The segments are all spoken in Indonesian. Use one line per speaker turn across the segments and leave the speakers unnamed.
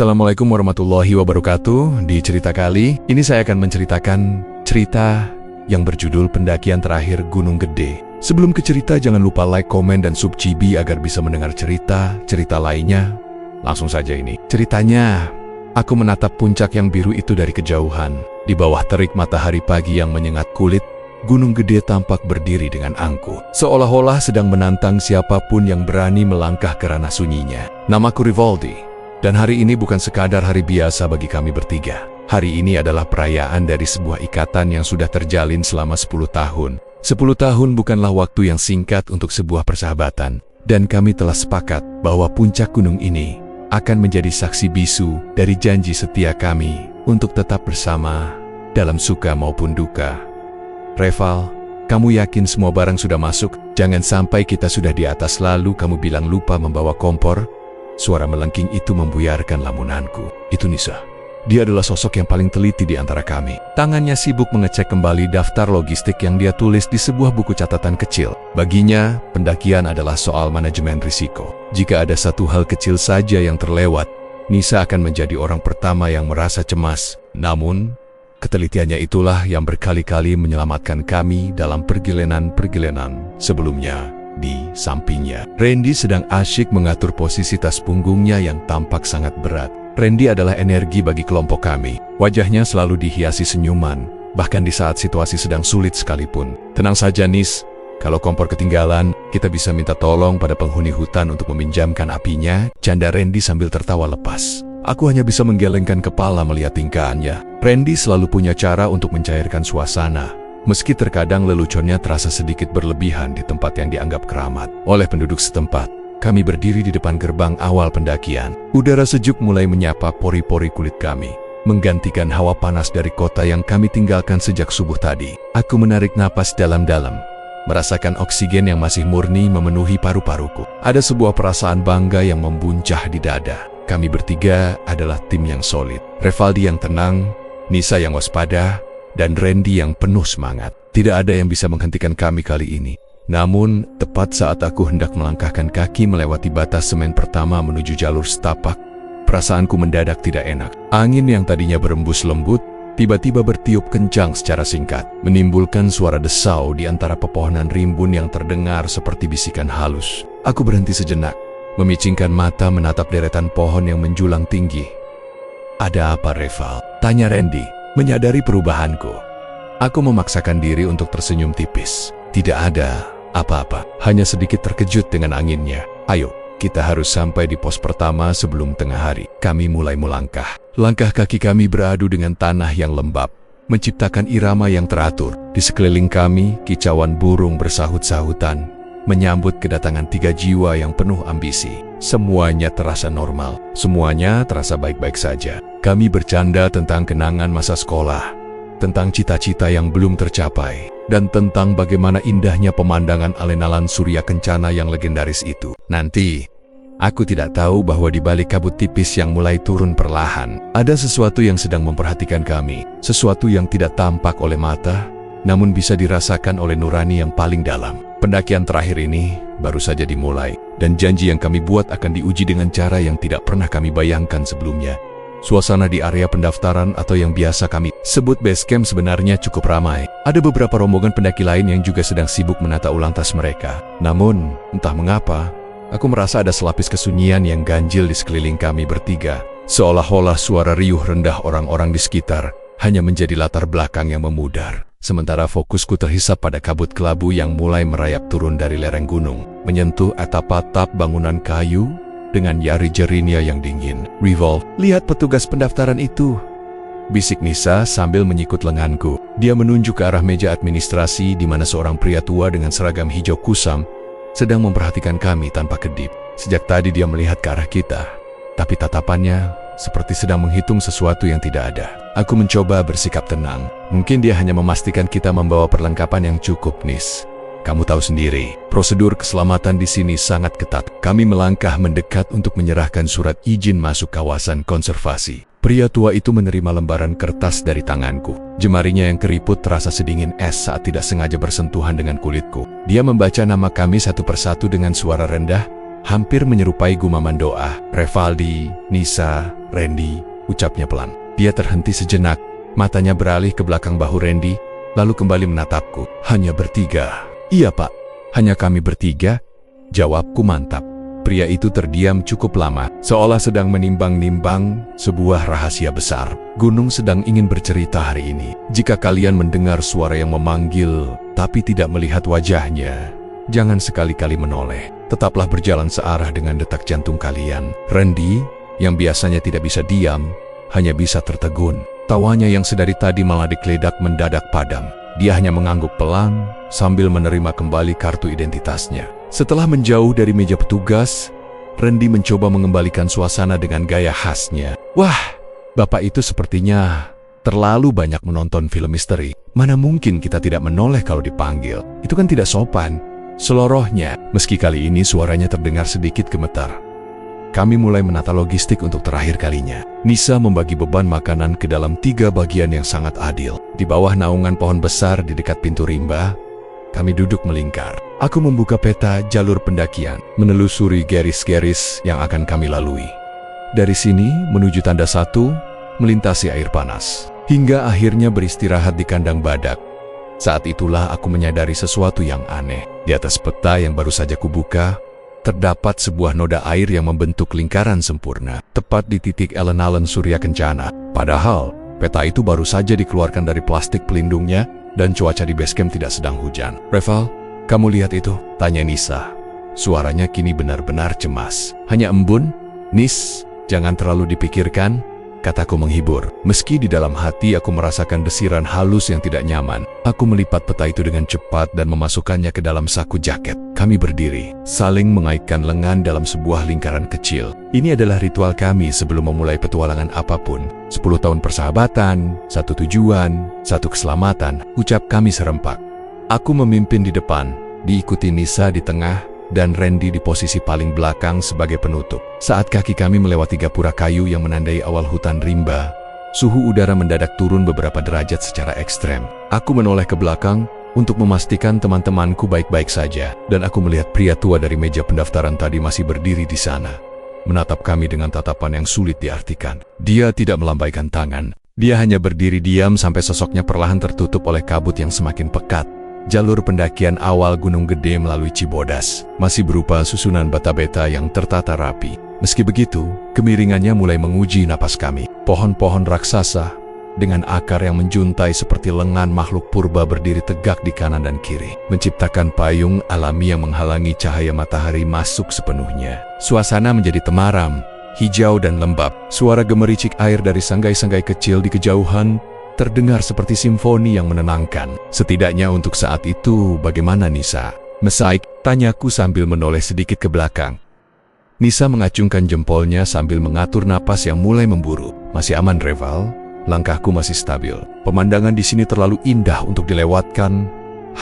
Assalamualaikum warahmatullahi wabarakatuh. Di cerita kali ini saya akan menceritakan cerita yang berjudul Pendakian Terakhir Gunung Gede. Sebelum ke cerita, jangan lupa like, komen, dan subscribe agar bisa mendengar cerita lainnya. Langsung saja ini. Ceritanya, aku menatap puncak yang biru itu dari kejauhan. Di bawah terik matahari pagi yang menyengat kulit, Gunung Gede tampak berdiri dengan angkuh, seolah-olah sedang menantang siapapun yang berani melangkah ke ranah sunyinya. Namaku Rivaldi. Dan hari ini bukan sekadar hari biasa bagi kami bertiga. Hari ini adalah perayaan dari sebuah ikatan yang sudah terjalin selama 10 tahun. 10 tahun bukanlah waktu yang singkat untuk sebuah persahabatan. Dan kami telah sepakat bahwa puncak gunung ini akan menjadi saksi bisu dari janji setia kami untuk tetap bersama dalam suka maupun duka. Reval, kamu yakin semua barang sudah masuk? Jangan sampai kita sudah di atas lalu kamu bilang lupa membawa kompor. Suara melengking itu membuyarkan lamunanku. Itu Nisa. Dia adalah sosok yang paling teliti di antara kami. Tangannya sibuk mengecek kembali daftar logistik yang dia tulis di sebuah buku catatan kecil. Baginya, pendakian adalah soal manajemen risiko. Jika ada satu hal kecil saja yang terlewat, Nisa akan menjadi orang pertama yang merasa cemas. Namun, ketelitiannya itulah yang berkali-kali menyelamatkan kami dalam pergelenan sebelumnya. Di sampingnya, Randy sedang asyik mengatur posisi tas punggungnya yang tampak sangat berat. Randy adalah energi bagi kelompok kami. Wajahnya selalu dihiasi senyuman, bahkan di saat situasi sedang sulit sekalipun. Tenang saja, Nis. Kalau kompor ketinggalan, kita bisa minta tolong pada penghuni hutan untuk meminjamkan apinya, canda Randy sambil tertawa lepas. Aku hanya bisa menggelengkan kepala melihat tingkahannya. Randy selalu punya cara untuk mencairkan suasana. Meski terkadang leluconnya terasa sedikit berlebihan di tempat yang dianggap keramat oleh penduduk setempat. Kami berdiri di depan gerbang awal pendakian. Udara sejuk mulai menyapa pori-pori kulit kami, menggantikan hawa panas dari kota yang kami tinggalkan sejak subuh tadi. Aku menarik napas dalam-dalam, merasakan oksigen yang masih murni memenuhi paru-paruku. Ada sebuah perasaan bangga yang membuncah di dada. Kami bertiga adalah tim yang solid. Rivaldi yang tenang, Nisa yang waspada, dan Randy yang penuh semangat. Tidak ada yang bisa menghentikan kami kali ini. Namun, tepat saat aku hendak melangkahkan kaki melewati batas semen pertama menuju jalur setapak, perasaanku mendadak tidak enak. Angin yang tadinya berembus lembut, tiba-tiba bertiup kencang secara singkat, menimbulkan suara desau di antara pepohonan rimbun yang terdengar seperti bisikan halus. Aku berhenti sejenak, memicingkan mata menatap deretan pohon yang menjulang tinggi. "Ada apa, Reval?" tanya Randy. Menyadari perubahanku, aku memaksakan diri untuk tersenyum tipis. Tidak ada apa-apa, hanya sedikit terkejut dengan anginnya. "Ayo, kita harus sampai di pos pertama sebelum tengah hari." Kami mulai melangkah. Langkah kaki kami beradu dengan tanah yang lembab, menciptakan irama yang teratur. Di sekeliling kami, kicauan burung bersahut-sahutan, menyambut kedatangan 3 jiwa yang penuh ambisi. Semuanya terasa normal, semuanya terasa baik-baik saja. Kami bercanda tentang kenangan masa sekolah, tentang cita-cita yang belum tercapai, dan tentang bagaimana indahnya pemandangan alun-alun Surya Kencana yang legendaris itu. Nanti, aku tidak tahu bahwa di balik kabut tipis yang mulai turun perlahan, ada sesuatu yang sedang memperhatikan kami, sesuatu yang tidak tampak oleh mata, namun bisa dirasakan oleh nurani yang paling dalam. Pendakian terakhir ini baru saja dimulai, dan janji yang kami buat akan diuji dengan cara yang tidak pernah kami bayangkan sebelumnya. Suasana di area pendaftaran atau yang biasa kami sebut base camp sebenarnya cukup ramai. Ada beberapa rombongan pendaki lain yang juga sedang sibuk menata ulang tas mereka. Namun, entah mengapa, aku merasa ada selapis kesunyian yang ganjil di sekeliling kami bertiga. Seolah-olah suara riuh rendah orang-orang di sekitar hanya menjadi latar belakang yang memudar. Sementara fokusku terhisap pada kabut kelabu yang mulai merayap turun dari lereng gunung, menyentuh atap-atap bangunan kayu dengan yari jerinya yang dingin. "Rival, lihat petugas pendaftaran itu," bisik Nisa sambil menyikut lenganku. Dia menunjuk ke arah meja administrasi di mana seorang pria tua dengan seragam hijau kusam sedang memperhatikan kami tanpa kedip. Sejak tadi dia melihat ke arah kita, tapi tatapannya seperti sedang menghitung sesuatu yang tidak ada. Aku mencoba bersikap tenang. Mungkin dia hanya memastikan kita membawa perlengkapan yang cukup, Nis. Kamu tahu sendiri, prosedur keselamatan di sini sangat ketat. Kami melangkah mendekat untuk menyerahkan surat izin masuk kawasan konservasi. Pria tua itu menerima lembaran kertas dari tanganku. Jemarinya yang keriput terasa sedingin es saat tidak sengaja bersentuhan dengan kulitku. Dia membaca nama kami satu persatu dengan suara rendah, hampir menyerupai gumaman doa. "Rivaldi, Nisa, Randy, ucapnya pelan. Dia terhenti sejenak, matanya beralih ke belakang bahu Randy, lalu kembali menatapku. Hanya bertiga. Iya pak, hanya kami bertiga, jawabku mantap. Pria itu terdiam cukup lama, seolah sedang menimbang-nimbang sebuah rahasia besar. Gunung sedang ingin bercerita hari ini. Jika kalian mendengar suara yang memanggil, tapi tidak melihat wajahnya, jangan sekali-kali menoleh. Tetaplah berjalan searah dengan detak jantung kalian. Randy, yang biasanya tidak bisa diam, hanya bisa tertegun. Tawanya yang sedari tadi malah digeledak mendadak padam. Dia hanya mengangguk pelan sambil menerima kembali kartu identitasnya. Setelah menjauh dari meja petugas, Randy mencoba mengembalikan suasana dengan gaya khasnya. Wah, bapak itu sepertinya terlalu banyak menonton film misteri. Mana mungkin kita tidak menoleh kalau dipanggil. Itu kan tidak sopan. Selorohnya, meski kali ini suaranya terdengar sedikit gemetar. Kami mulai menata logistik untuk terakhir kalinya. Nisa membagi beban makanan ke dalam 3 bagian yang sangat adil. Di bawah naungan pohon besar di dekat pintu rimba, kami duduk melingkar. Aku membuka peta jalur pendakian, menelusuri garis-garis yang akan kami lalui. Dari sini menuju tanda 1, melintasi air panas, hingga akhirnya beristirahat di kandang badak. Saat itulah aku menyadari sesuatu yang aneh. Di atas peta yang baru saja kubuka, terdapat sebuah noda air yang membentuk lingkaran sempurna, tepat di titik alun-alun Surya Kencana. Padahal, peta itu baru saja dikeluarkan dari plastik pelindungnya dan cuaca di base camp tidak sedang hujan. Reval, kamu lihat itu? Tanya Nisa. Suaranya kini benar-benar cemas. Hanya embun? Nis, jangan terlalu dipikirkan, kataku menghibur. Meski di dalam hati aku merasakan desiran halus yang tidak nyaman, aku melipat peta itu dengan cepat dan memasukkannya ke dalam saku jaket. Kami berdiri, saling mengaitkan lengan dalam sebuah lingkaran kecil. Ini adalah ritual kami sebelum memulai petualangan apapun. 10 tahun persahabatan, 1 tujuan, 1 keselamatan, ucap kami serempak. Aku memimpin di depan, diikuti Nisa di tengah, dan Randy di posisi paling belakang sebagai penutup. Saat kaki kami melewati gapura kayu yang menandai awal hutan rimba, suhu udara mendadak turun beberapa derajat secara ekstrem. Aku menoleh ke belakang untuk memastikan teman-temanku baik-baik saja, dan aku melihat pria tua dari meja pendaftaran tadi masih berdiri di sana, menatap kami dengan tatapan yang sulit diartikan. Dia tidak melambaikan tangan, dia hanya berdiri diam sampai sosoknya perlahan tertutup oleh kabut yang semakin pekat. Jalur pendakian awal Gunung Gede melalui Cibodas masih berupa susunan bata-bata yang tertata rapi. Meski begitu, kemiringannya mulai menguji napas kami. Pohon-pohon raksasa dengan akar yang menjuntai seperti lengan makhluk purba berdiri tegak di kanan dan kiri, menciptakan payung alami yang menghalangi cahaya matahari masuk sepenuhnya. Suasana menjadi temaram, hijau dan lembab. Suara gemericik air dari sanggai-sanggai kecil di kejauhan terdengar seperti simfoni yang menenangkan. Setidaknya untuk saat itu, bagaimana Nisa? Mesaik, tanyaku sambil menoleh sedikit ke belakang. Nisa mengacungkan jempolnya sambil mengatur napas yang mulai memburu. Masih aman, Reval? Langkahku masih stabil. Pemandangan di sini terlalu indah untuk dilewatkan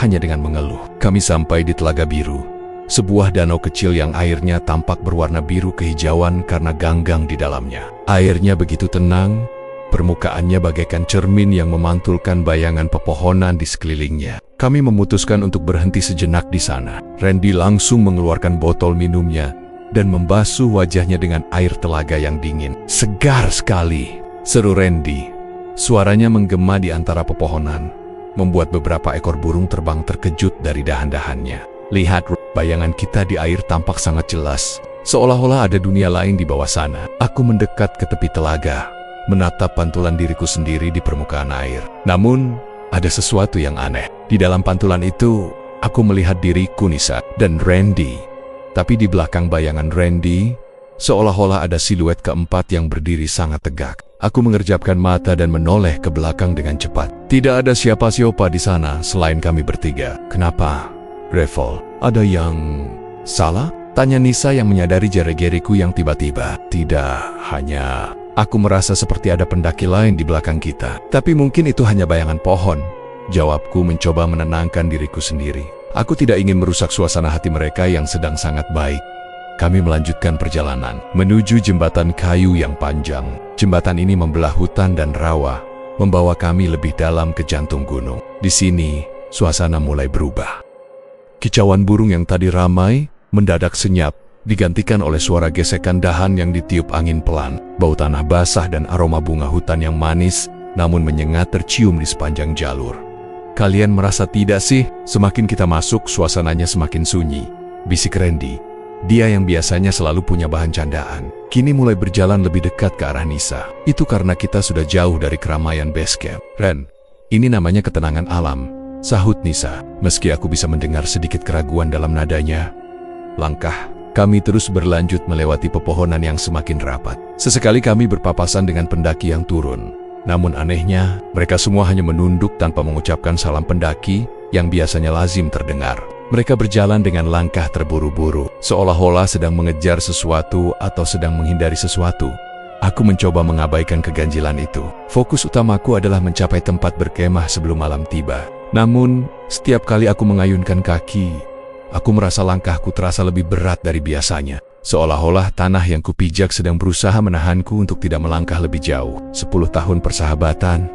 hanya dengan mengeluh. Kami sampai di Telaga Biru, sebuah danau kecil yang airnya tampak berwarna biru kehijauan karena ganggang di dalamnya. Airnya begitu tenang, permukaannya bagaikan cermin yang memantulkan bayangan pepohonan di sekelilingnya. Kami memutuskan untuk berhenti sejenak di sana. Randy langsung mengeluarkan botol minumnya dan membasuh wajahnya dengan air telaga yang dingin. Segar sekali, seru Randy. Suaranya menggema di antara pepohonan, membuat beberapa ekor burung terbang terkejut dari dahan-dahannya. Lihat, bayangan kita di air tampak sangat jelas, seolah-olah ada dunia lain di bawah sana. Aku mendekat ke tepi telaga, menatap pantulan diriku sendiri di permukaan air. Namun, ada sesuatu yang aneh. Di dalam pantulan itu, aku melihat diriku, Nisa, dan Randy. Tapi di belakang bayangan Randy, seolah-olah ada siluet keempat yang berdiri sangat tegak. Aku mengerjapkan mata dan menoleh ke belakang dengan cepat. Tidak ada siapa-siapa di sana selain kami bertiga. Kenapa, Reval? Ada yang salah? Tanya Nisa yang menyadari jari-jariku yang tiba-tiba. Tidak, hanya aku merasa seperti ada pendaki lain di belakang kita. Tapi mungkin itu hanya bayangan pohon. Jawabku mencoba menenangkan diriku sendiri. Aku tidak ingin merusak suasana hati mereka yang sedang sangat baik. Kami melanjutkan perjalanan menuju jembatan kayu yang panjang. Jembatan ini membelah hutan dan rawa, membawa kami lebih dalam ke jantung gunung. Di sini, suasana mulai berubah. Kicauan burung yang tadi ramai mendadak senyap, digantikan oleh suara gesekan dahan yang ditiup angin pelan. Bau tanah basah dan aroma bunga hutan yang manis namun menyengat tercium di sepanjang jalur. "Kalian merasa tidak sih? Semakin kita masuk, suasananya semakin sunyi," bisik Randy. Dia yang biasanya selalu punya bahan candaan, kini mulai berjalan lebih dekat ke arah Nisa. "Itu karena kita sudah jauh dari keramaian base camp. Ren, ini namanya ketenangan alam," sahut Nisa. Meski aku bisa mendengar sedikit keraguan dalam nadanya, langkah kami terus berlanjut melewati pepohonan yang semakin rapat. Sesekali kami berpapasan dengan pendaki yang turun. Namun anehnya, mereka semua hanya menunduk tanpa mengucapkan salam pendaki yang biasanya lazim terdengar. Mereka berjalan dengan langkah terburu-buru, seolah-olah sedang mengejar sesuatu atau sedang menghindari sesuatu. Aku mencoba mengabaikan keganjilan itu. Fokus utamaku adalah mencapai tempat berkemah sebelum malam tiba. Namun, setiap kali aku mengayunkan kaki, aku merasa langkahku terasa lebih berat dari biasanya. Seolah-olah tanah yang kupijak sedang berusaha menahanku untuk tidak melangkah lebih jauh. 10 tahun persahabatan,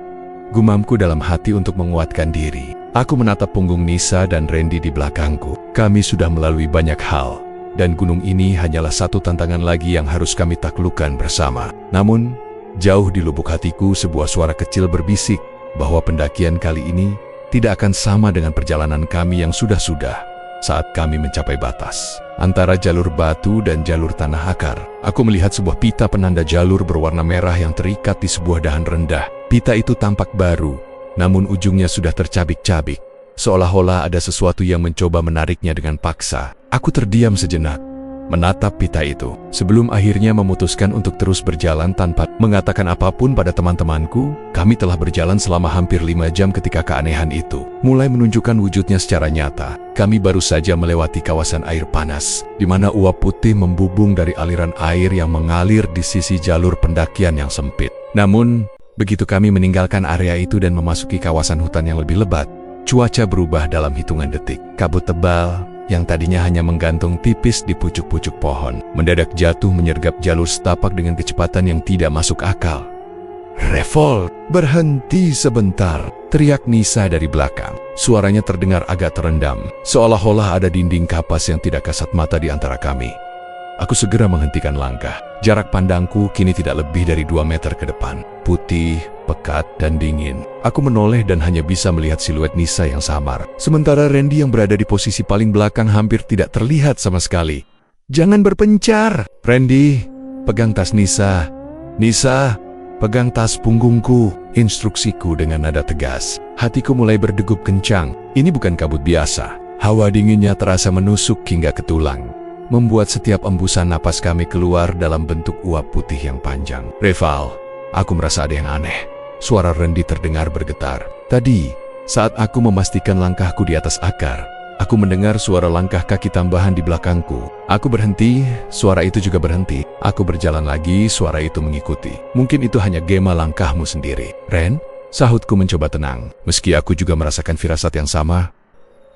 gumamku dalam hati untuk menguatkan diri. Aku menatap punggung Nisa dan Randy di belakangku. Kami sudah melalui banyak hal, dan gunung ini hanyalah satu tantangan lagi yang harus kami taklukkan bersama. Namun, jauh di lubuk hatiku sebuah suara kecil berbisik bahwa pendakian kali ini tidak akan sama dengan perjalanan kami yang sudah-sudah. Saat kami mencapai batas antara jalur batu dan jalur tanah akar, aku melihat sebuah pita penanda jalur berwarna merah yang terikat di sebuah dahan rendah. Pita itu tampak baru, namun ujungnya sudah tercabik-cabik, seolah-olah ada sesuatu yang mencoba menariknya dengan paksa. Aku terdiam sejenak, menatap pita itu, sebelum akhirnya memutuskan untuk terus berjalan tanpa mengatakan apapun pada teman-temanku. Kami telah berjalan selama hampir 5 jam ketika keanehan itu mulai menunjukkan wujudnya secara nyata. Kami baru saja melewati kawasan air panas, di mana uap putih membubung dari aliran air yang mengalir di sisi jalur pendakian yang sempit. Namun, begitu kami meninggalkan area itu dan memasuki kawasan hutan yang lebih lebat, cuaca berubah dalam hitungan detik. Kabut tebal yang tadinya hanya menggantung tipis di pucuk-pucuk pohon, mendadak jatuh menyergap jalur setapak dengan kecepatan yang tidak masuk akal. "Revolt, berhenti sebentar!" teriak Nisa dari belakang. Suaranya terdengar agak terendam, seolah-olah ada dinding kapas yang tidak kasat mata di antara kami. Aku segera menghentikan langkah. Jarak pandangku kini tidak lebih dari 2 meter ke depan. Putih, pekat, dan dingin. Aku menoleh dan hanya bisa melihat siluet Nisa yang samar. Sementara Randy yang berada di posisi paling belakang hampir tidak terlihat sama sekali. "Jangan berpencar!" "Randy, pegang tas Nisa." "Nisa, pegang tas punggungku," instruksiku dengan nada tegas. Hatiku mulai berdegup kencang. Ini bukan kabut biasa. Hawa dinginnya terasa menusuk hingga ke tulang, membuat setiap embusan napas kami keluar dalam bentuk uap putih yang panjang. "Reval, aku merasa ada yang aneh." Suara Randy terdengar bergetar. Tadi, saat aku memastikan langkahku di atas akar, aku mendengar suara langkah kaki tambahan di belakangku. Aku berhenti, suara itu juga berhenti. Aku berjalan lagi, suara itu mengikuti. "Mungkin itu hanya gema langkahmu sendiri, Ren," sahutku mencoba tenang. Meski aku juga merasakan firasat yang sama,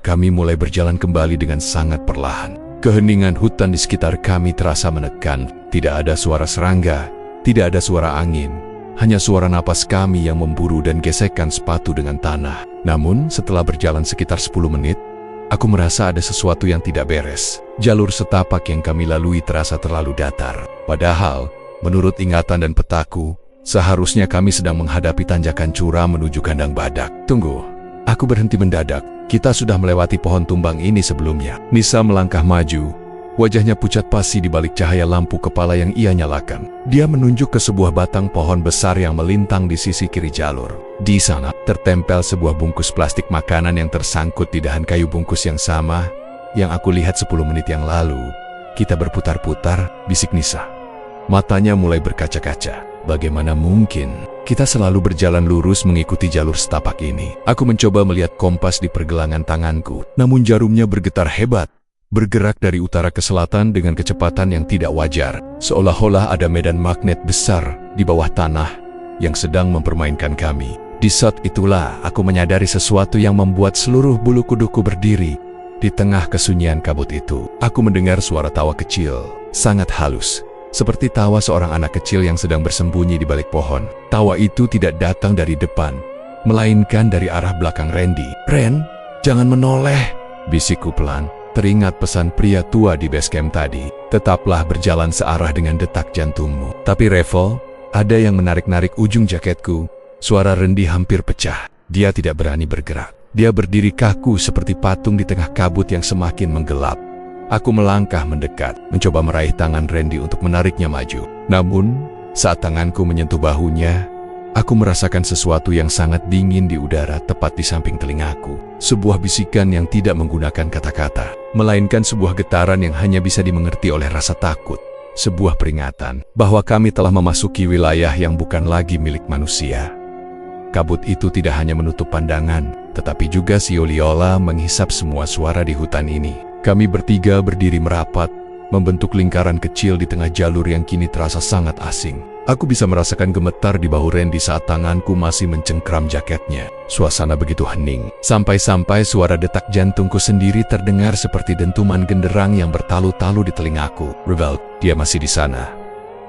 kami mulai berjalan kembali dengan sangat perlahan. Keheningan hutan di sekitar kami terasa menekan. Tidak ada suara serangga, tidak ada suara angin, hanya suara napas kami yang memburu dan gesekan sepatu dengan tanah. Namun, setelah berjalan sekitar 10 menit, aku merasa ada sesuatu yang tidak beres. Jalur setapak yang kami lalui terasa terlalu datar. Padahal, menurut ingatan dan petaku, seharusnya kami sedang menghadapi tanjakan curam menuju kandang badak. "Tunggu." Aku berhenti mendadak. "Kita sudah melewati pohon tumbang ini sebelumnya." Nisa melangkah maju. Wajahnya pucat pasi di balik cahaya lampu kepala yang ia nyalakan. Dia menunjuk ke sebuah batang pohon besar yang melintang di sisi kiri jalur. Di sana, tertempel sebuah bungkus plastik makanan yang tersangkut di dahan kayu bungkus yang sama yang aku lihat 10 menit yang lalu. "Kita berputar-putar," bisik Nisa. Matanya mulai berkaca-kaca. Bagaimana mungkin kita selalu berjalan lurus mengikuti jalur setapak ini? Aku mencoba melihat kompas di pergelangan tanganku, namun jarumnya bergetar hebat, bergerak dari utara ke selatan dengan kecepatan yang tidak wajar, seolah-olah ada medan magnet besar di bawah tanah yang sedang mempermainkan kami. Di saat itulah aku menyadari sesuatu yang membuat seluruh bulu kuduku berdiri. Di tengah kesunyian kabut itu, aku mendengar suara tawa kecil, sangat halus, seperti tawa seorang anak kecil yang sedang bersembunyi di balik pohon. Tawa itu tidak datang dari depan, melainkan dari arah belakang Randy. "Ren, jangan menoleh," bisikku pelan. Teringat pesan pria tua di base camp tadi. Tetaplah berjalan searah dengan detak jantungmu. Tapi Revel, ada yang menarik-narik ujung jaketku. Suara Randy hampir pecah. Dia tidak berani bergerak. Dia berdiri kaku seperti patung di tengah kabut yang semakin menggelap. Aku melangkah mendekat, mencoba meraih tangan Randy untuk menariknya maju. Namun, saat tanganku menyentuh bahunya, aku merasakan sesuatu yang sangat dingin di udara tepat di samping telingaku. Sebuah bisikan yang tidak menggunakan kata-kata, melainkan sebuah getaran yang hanya bisa dimengerti oleh rasa takut. Sebuah peringatan bahwa kami telah memasuki wilayah yang bukan lagi milik manusia. Kabut itu tidak hanya menutup pandangan, tetapi juga sioliola menghisap semua suara di hutan ini. Kami bertiga berdiri merapat, membentuk lingkaran kecil di tengah jalur yang kini terasa sangat asing. Aku bisa merasakan gemetar di bahu Randy saat tanganku masih mencengkram jaketnya. Suasana begitu hening, sampai-sampai suara detak jantungku sendiri terdengar seperti dentuman genderang yang bertalu-talu di telingaku. Revel, dia masih di sana,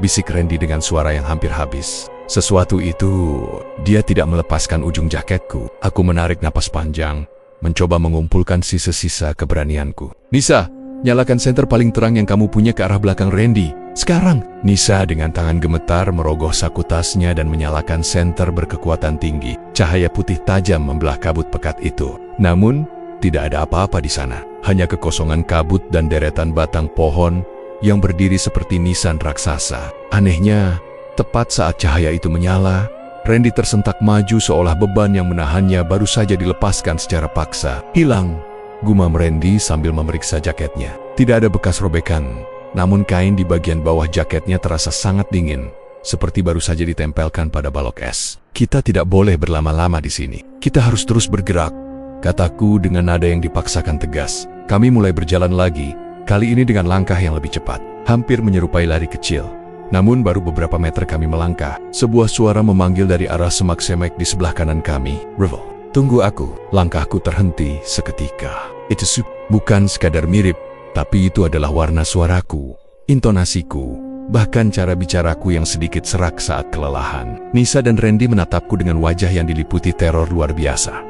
bisik Randy dengan suara yang hampir habis. Sesuatu itu, dia tidak melepaskan ujung jaketku. Aku menarik napas panjang, mencoba mengumpulkan sisa-sisa keberanianku. Nisa, nyalakan senter paling terang yang kamu punya ke arah belakang Randy. Sekarang! Nisa dengan tangan gemetar merogoh saku tasnya dan menyalakan senter berkekuatan tinggi. Cahaya putih tajam membelah kabut pekat itu. Namun, tidak ada apa-apa di sana. Hanya kekosongan kabut dan deretan batang pohon yang berdiri seperti nisan raksasa. Anehnya, tepat saat cahaya itu menyala, Randy tersentak maju seolah beban yang menahannya baru saja dilepaskan secara paksa. Hilang, gumam Randy sambil memeriksa jaketnya. Tidak ada bekas robekan, namun kain di bagian bawah jaketnya terasa sangat dingin, seperti baru saja ditempelkan pada balok es. Kita tidak boleh berlama-lama di sini. Kita harus terus bergerak, kataku dengan nada yang dipaksakan tegas. Kami mulai berjalan lagi, kali ini dengan langkah yang lebih cepat, hampir menyerupai lari kecil. Namun baru beberapa meter kami melangkah, sebuah suara memanggil dari arah semak-semak di sebelah kanan kami. Revel, tunggu aku. Langkahku terhenti seketika. Itu bukan sekadar mirip, tapi itu adalah warna suaraku, intonasiku, bahkan cara bicaraku yang sedikit serak saat kelelahan. Nisa dan Randy menatapku dengan wajah yang diliputi teror luar biasa.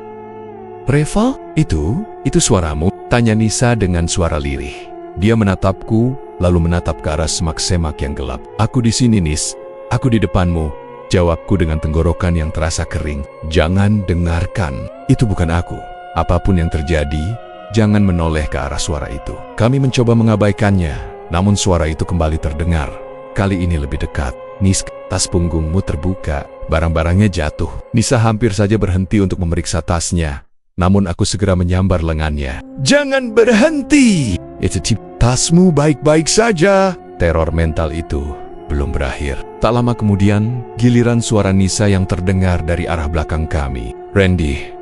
Revel, itu suaramu? Tanya Nisa dengan suara lirih. Dia menatapku, lalu menatap ke arah semak-semak yang gelap. Aku di sini, Nis. Aku di depanmu. Jawabku dengan tenggorokan yang terasa kering. Jangan dengarkan. Itu bukan aku. Apapun yang terjadi, jangan menoleh ke arah suara itu. Kami mencoba mengabaikannya, namun suara itu kembali terdengar. Kali ini lebih dekat. Nis, tas punggungmu terbuka. Barang-barangnya jatuh. Nisa hampir saja berhenti untuk memeriksa tasnya. Namun aku segera menyambar lengannya. Jangan berhenti! Itu tasmu baik-baik saja. Teror mental itu belum berakhir. Tak lama kemudian, giliran suara Nisa yang terdengar dari arah belakang kami. Randy,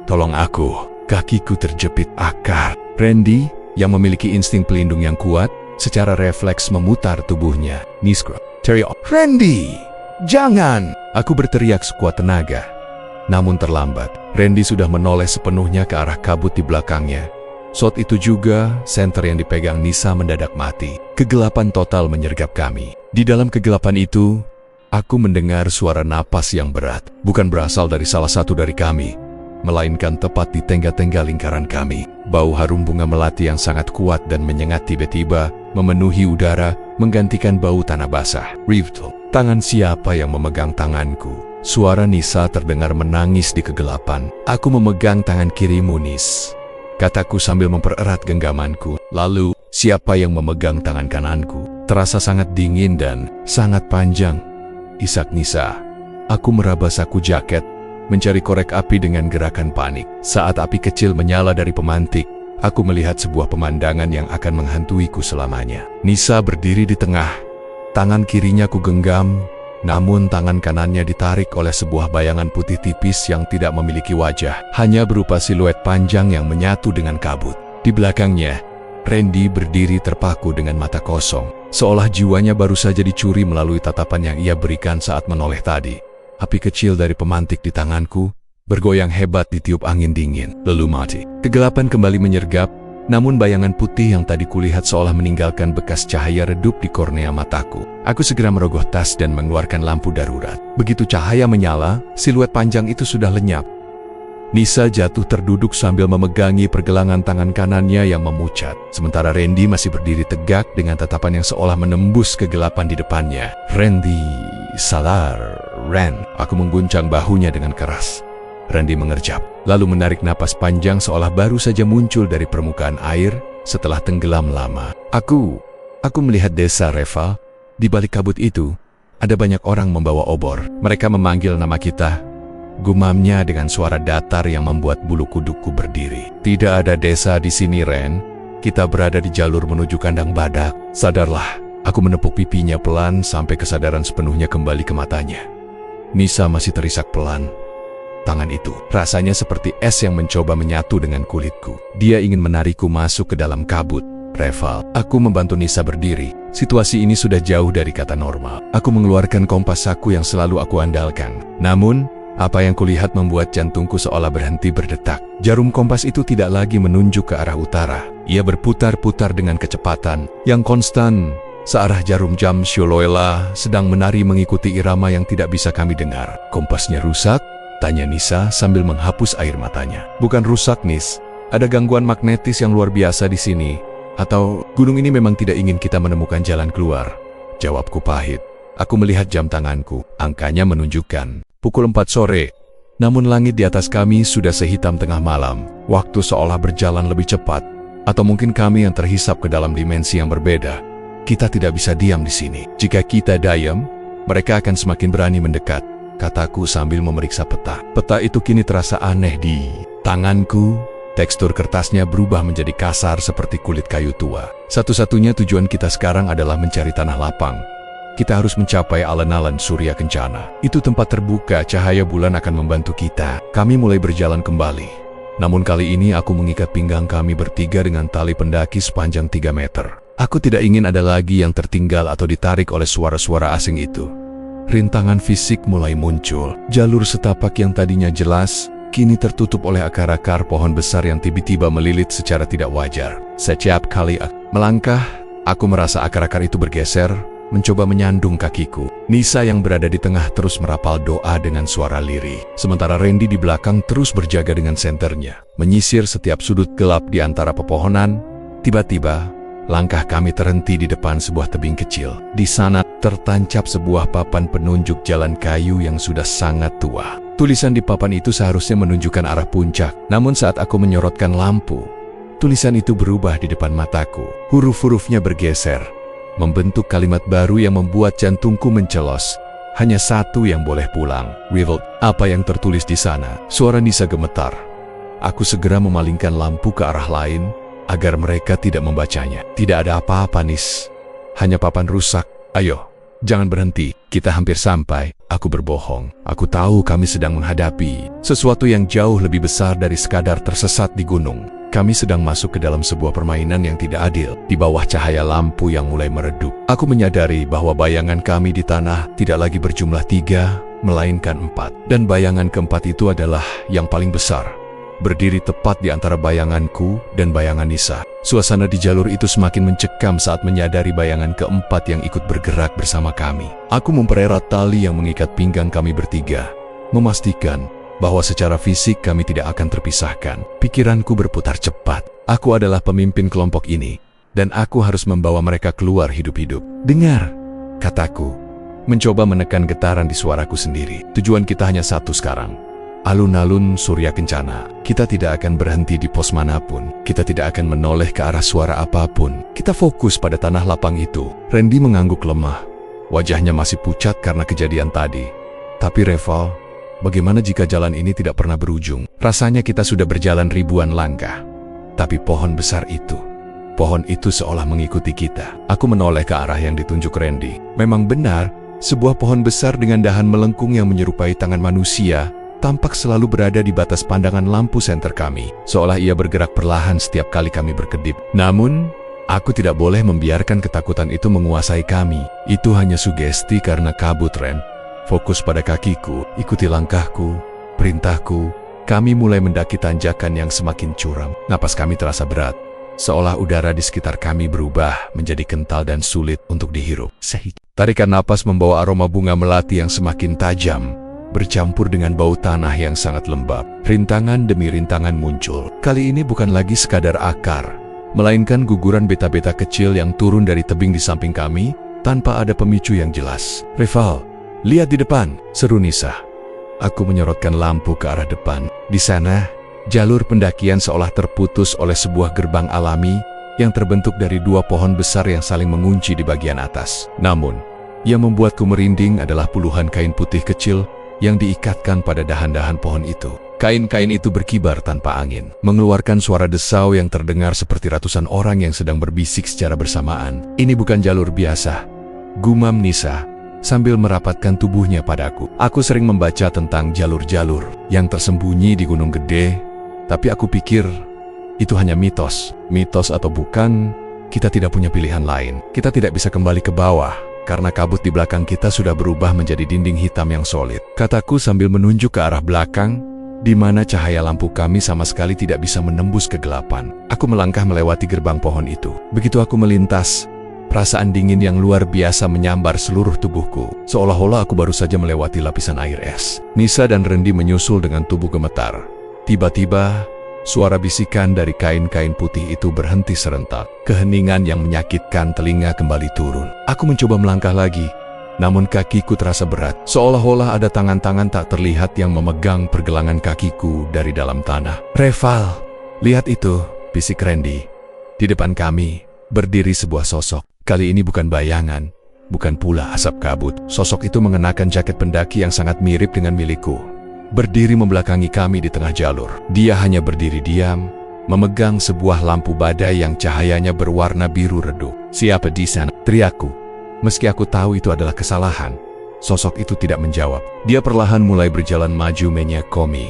tolong aku. Kakiku terjepit akar. Randy, yang memiliki insting pelindung yang kuat, secara refleks memutar tubuhnya. Niskro, teriak, Randy, jangan! Aku berteriak sekuat tenaga. Namun terlambat. Randy sudah menoleh sepenuhnya ke arah kabut di belakangnya. Saat itu juga, senter yang dipegang Nisa mendadak mati. Kegelapan total menyergap kami. Di dalam kegelapan itu, aku mendengar suara napas yang berat. Bukan berasal dari salah satu dari kami, melainkan tepat di tengah-tengah lingkaran kami. Bau harum bunga melati yang sangat kuat dan menyengat tiba-tiba memenuhi udara, menggantikan bau tanah basah. Revel, tangan siapa yang memegang tanganku? Suara Nisa terdengar menangis di kegelapan. Aku memegang tangan kirimu, Nis, kataku sambil mempererat genggamanku. Lalu, siapa yang memegang tangan kananku? Terasa sangat dingin dan sangat panjang. Isak Nisa. Aku meraba saku jaket, mencari korek api dengan gerakan panik. Saat api kecil menyala dari pemantik, aku melihat sebuah pemandangan yang akan menghantuiku selamanya. Nisa berdiri di tengah. Tangan kirinya ku genggam, namun tangan kanannya ditarik oleh sebuah bayangan putih tipis yang tidak memiliki wajah, hanya berupa siluet panjang yang menyatu dengan kabut. Di belakangnya, Randy berdiri terpaku dengan mata kosong, seolah jiwanya baru saja dicuri melalui tatapan yang ia berikan saat menoleh tadi. Api kecil dari pemantik di tanganku bergoyang hebat ditiup angin dingin, lalu mati. Kegelapan kembali menyergap, namun bayangan putih yang tadi kulihat seolah meninggalkan bekas cahaya redup di kornea mataku. Aku segera merogoh tas dan mengeluarkan lampu darurat. Begitu cahaya menyala, siluet panjang itu sudah lenyap. Nisa jatuh terduduk sambil memegangi pergelangan tangan kanannya yang memucat. Sementara Randy masih berdiri tegak dengan tatapan yang seolah menembus kegelapan di depannya. "Randy, sadar, Ren." Aku mengguncang bahunya dengan keras. Randy mengerjap, lalu menarik napas panjang seolah baru saja muncul dari permukaan air setelah tenggelam lama. Aku melihat desa, Reva. Di balik kabut itu, ada banyak orang membawa obor. Mereka memanggil nama kita, gumamnya dengan suara datar yang membuat bulu kudukku berdiri. "Tidak ada desa di sini, Ren. Kita berada di jalur menuju kandang badak. Sadarlah." Aku menepuk pipinya pelan sampai kesadaran sepenuhnya kembali ke matanya. Nisa masih terisak pelan. Tangan itu rasanya seperti es yang mencoba menyatu dengan kulitku. Dia ingin menarikku masuk ke dalam kabut. "Reva." Aku membantu Nisa berdiri. Situasi ini sudah jauh dari kata normal. Aku mengeluarkan kompas aku yang selalu aku andalkan. Namun, apa yang kulihat membuat jantungku seolah berhenti berdetak. Jarum kompas itu tidak lagi menunjuk ke arah utara. Ia berputar-putar dengan kecepatan yang konstan, searah jarum jam Sholoela sedang menari mengikuti irama yang tidak bisa kami dengar. "Kompasnya rusak?" tanya Nisa sambil menghapus air matanya. "Bukan rusak, Nis. Ada gangguan magnetis yang luar biasa di sini. Atau gunung ini memang tidak ingin kita menemukan jalan keluar?" Jawabku pahit. Aku melihat jam tanganku. Angkanya menunjukkan pukul 4 sore. Namun langit di atas kami sudah sehitam tengah malam. Waktu seolah berjalan lebih cepat. Atau mungkin kami yang terhisap ke dalam dimensi yang berbeda. Kita tidak bisa diam di sini. Jika kita diam, mereka akan semakin berani mendekat, kataku sambil memeriksa peta. Peta itu kini terasa aneh di tanganku. Tekstur kertasnya berubah menjadi kasar seperti kulit kayu tua. Satu-satunya tujuan kita sekarang adalah mencari tanah lapang. Kita harus mencapai alun-alun Surya Kencana. Itu tempat terbuka, cahaya bulan akan membantu kita. Kami mulai berjalan kembali. Namun kali ini aku mengikat pinggang kami bertiga dengan tali pendaki sepanjang 3 meter. Aku tidak ingin ada lagi yang tertinggal atau ditarik oleh suara-suara asing itu. Rintangan fisik mulai muncul. Jalur setapak yang tadinya jelas kini tertutup oleh akar-akar pohon besar yang tiba-tiba melilit secara tidak wajar. Setiap kali aku melangkah, aku merasa akar-akar itu bergeser, mencoba menyandung kakiku. Nisa yang berada di tengah terus merapal doa dengan suara lirih. Sementara Randy di belakang terus berjaga dengan senternya, menyisir setiap sudut gelap di antara pepohonan. Tiba-tiba, langkah kami terhenti di depan sebuah tebing kecil. Di sana tertancap sebuah papan penunjuk jalan kayu yang sudah sangat tua. Tulisan di papan itu seharusnya menunjukkan arah puncak. Namun saat aku menyorotkan lampu, tulisan itu berubah di depan mataku. Huruf-hurufnya bergeser, membentuk kalimat baru yang membuat jantungku mencelos. Hanya satu yang boleh pulang. "Revolt." Apa yang tertulis di sana? Suara Nisa gemetar. Aku segera memalingkan lampu ke arah lain agar mereka tidak membacanya. "Tidak ada apa-apa, Nis. Hanya papan rusak. Ayo, jangan berhenti. Kita hampir sampai." Aku berbohong. Aku tahu kami sedang menghadapi sesuatu yang jauh lebih besar dari sekadar tersesat di gunung. Kami sedang masuk ke dalam sebuah permainan yang tidak adil. Di bawah cahaya lampu yang mulai meredup, aku menyadari bahwa bayangan kami di tanah tidak lagi berjumlah 3, melainkan 4. Dan bayangan keempat itu adalah yang paling besar, berdiri tepat di antara bayanganku dan bayangan Nisa. Suasana di jalur itu semakin mencekam saat menyadari bayangan keempat yang ikut bergerak bersama kami. Aku mempererat tali yang mengikat pinggang kami bertiga, memastikan bahwa secara fisik kami tidak akan terpisahkan. Pikiranku berputar cepat. Aku adalah pemimpin kelompok ini, dan aku harus membawa mereka keluar hidup-hidup. "Dengar," kataku, mencoba menekan getaran di suaraku sendiri. "Tujuan kita hanya satu sekarang. Alun-alun Surya Kencana. Kita tidak akan berhenti di pos manapun. Kita tidak akan menoleh ke arah suara apapun. Kita fokus pada tanah lapang itu." Randy mengangguk lemah. Wajahnya masih pucat karena kejadian tadi. "Tapi Reval, bagaimana jika jalan ini tidak pernah berujung? Rasanya kita sudah berjalan ribuan langkah. Tapi pohon besar itu, pohon itu seolah mengikuti kita." Aku menoleh ke arah yang ditunjuk Randy. Memang benar, sebuah pohon besar dengan dahan melengkung yang menyerupai tangan manusia tampak selalu berada di batas pandangan lampu senter kami, seolah ia bergerak perlahan setiap kali kami berkedip. Namun, aku tidak boleh membiarkan ketakutan itu menguasai kami. Itu hanya sugesti karena kabut, Ren. Fokus pada kakiku, ikuti langkahku, perintahku. Kami mulai mendaki tanjakan yang semakin curam. Napas kami terasa berat, seolah udara di sekitar kami berubah menjadi kental dan sulit untuk dihirup. Tarikan napas membawa aroma bunga melati yang semakin tajam. bercampur dengan bau tanah yang sangat lembab. Rintangan demi rintangan muncul. Kali ini bukan lagi sekadar akar, melainkan guguran beta-beta kecil yang turun dari tebing di samping kami tanpa ada pemicu yang jelas. "Rival, lihat di depan," seru Nisa. Aku menyorotkan lampu ke arah depan. Di sana, jalur pendakian seolah terputus oleh sebuah gerbang alami yang terbentuk dari dua pohon besar yang saling mengunci di bagian atas. Namun, yang membuatku merinding adalah puluhan kain putih kecil yang diikatkan pada dahan-dahan pohon itu. Kain-kain itu berkibar tanpa angin, mengeluarkan suara desau yang terdengar seperti ratusan orang yang sedang berbisik secara bersamaan. "Ini bukan jalur biasa," gumam Nisa sambil merapatkan tubuhnya padaku. Aku sering membaca tentang jalur-jalur yang tersembunyi di Gunung Gede, tapi aku pikir itu hanya mitos. Mitos atau bukan, kita tidak punya pilihan lain. Kita tidak bisa kembali ke bawah, karena kabut di belakang kita sudah berubah menjadi dinding hitam yang solid. Kataku sambil menunjuk ke arah belakang, di mana cahaya lampu kami sama sekali tidak bisa menembus kegelapan. Aku melangkah melewati gerbang pohon itu. Begitu aku melintas, perasaan dingin yang luar biasa menyambar seluruh tubuhku, seolah-olah aku baru saja melewati lapisan air es. Nisa dan Rendi menyusul dengan tubuh gemetar. Tiba-tiba, suara bisikan dari kain-kain putih itu berhenti serentak. Keheningan yang menyakitkan telinga kembali turun. Aku mencoba melangkah lagi, namun kakiku terasa berat. Seolah-olah ada tangan-tangan tak terlihat yang memegang pergelangan kakiku dari dalam tanah. "Reval, lihat itu," bisik Rendi. Di depan kami, berdiri sebuah sosok. Kali ini bukan bayangan, bukan pula asap kabut. Sosok itu mengenakan jaket pendaki yang sangat mirip dengan milikku. Berdiri membelakangi kami di tengah jalur. Dia hanya berdiri diam, memegang sebuah lampu badai yang cahayanya berwarna biru redup. "Siapa di sana?" teriakku. Meski aku tahu itu adalah kesalahan, sosok itu tidak menjawab. Dia perlahan mulai berjalan maju menyekomi.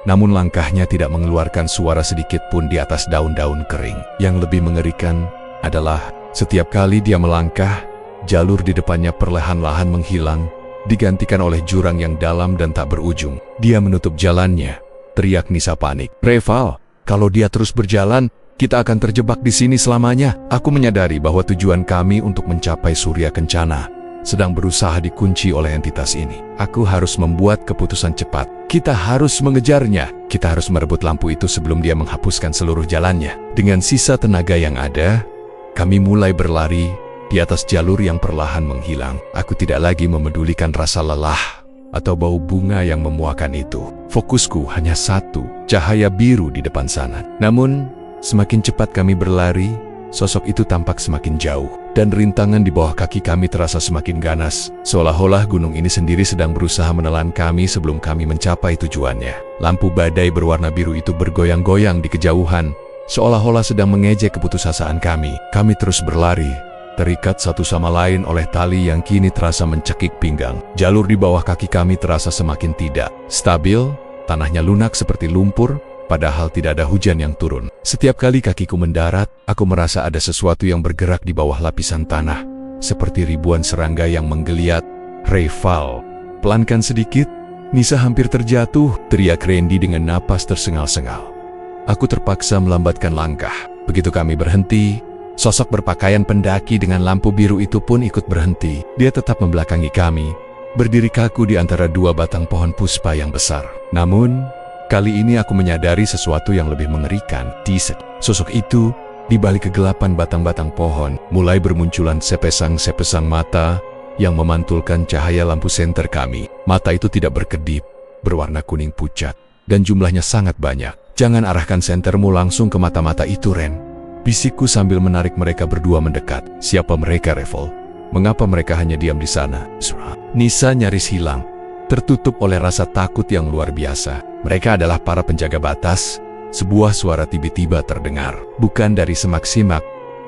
Namun langkahnya tidak mengeluarkan suara sedikit pun di atas daun-daun kering. Yang lebih mengerikan adalah setiap kali dia melangkah, jalur di depannya perlahan-lahan menghilang, digantikan oleh jurang yang dalam dan tak berujung. "Dia menutup jalannya," teriak Nisa panik. "Reval, kalau dia terus berjalan, kita akan terjebak di sini selamanya." Aku menyadari bahwa tujuan kami untuk mencapai Surya Kencana sedang berusaha dikunci oleh entitas ini. Aku harus membuat keputusan cepat. Kita harus mengejarnya. Kita harus merebut lampu itu sebelum dia menghapuskan seluruh jalannya. Dengan sisa tenaga yang ada, kami mulai berlari di atas jalur yang perlahan menghilang. Aku tidak lagi memedulikan rasa lelah atau bau bunga yang memuakan itu. Fokusku hanya satu, cahaya biru di depan sana. Namun, semakin cepat kami berlari, sosok itu tampak semakin jauh, dan rintangan di bawah kaki kami terasa semakin ganas, seolah-olah gunung ini sendiri sedang berusaha menelan kami sebelum kami mencapai tujuannya. Lampu badai berwarna biru itu bergoyang-goyang di kejauhan, seolah-olah sedang mengejek keputusasaan kami. Kami terus berlari, terikat satu sama lain oleh tali yang kini terasa mencekik pinggang. Jalur di bawah kaki kami terasa semakin tidak stabil, tanahnya lunak seperti lumpur, padahal tidak ada hujan yang turun. Setiap kali kakiku mendarat, aku merasa ada sesuatu yang bergerak di bawah lapisan tanah, seperti ribuan serangga yang menggeliat. "Reval, pelankan sedikit, Nisa hampir terjatuh," teriak Rendi dengan napas tersengal-sengal. Aku terpaksa melambatkan langkah. Begitu kami berhenti, sosok berpakaian pendaki dengan lampu biru itu pun ikut berhenti. Dia tetap membelakangi kami, berdiri kaku di antara dua batang pohon puspa yang besar. Namun, kali ini aku menyadari sesuatu yang lebih mengerikan. Sosok itu, di balik kegelapan batang-batang pohon, mulai bermunculan sepasang-sepasang mata yang memantulkan cahaya lampu senter kami. Mata itu tidak berkedip, berwarna kuning pucat, dan jumlahnya sangat banyak. "Jangan arahkan sentermu langsung ke mata-mata itu, Ren," bisikku sambil menarik mereka berdua mendekat. "Siapa mereka, Reval? Mengapa mereka hanya diam di sana?" Nisa nyaris hilang, tertutup oleh rasa takut yang luar biasa. "Mereka adalah para penjaga batas." Sebuah suara tiba-tiba terdengar, bukan dari semak-simak,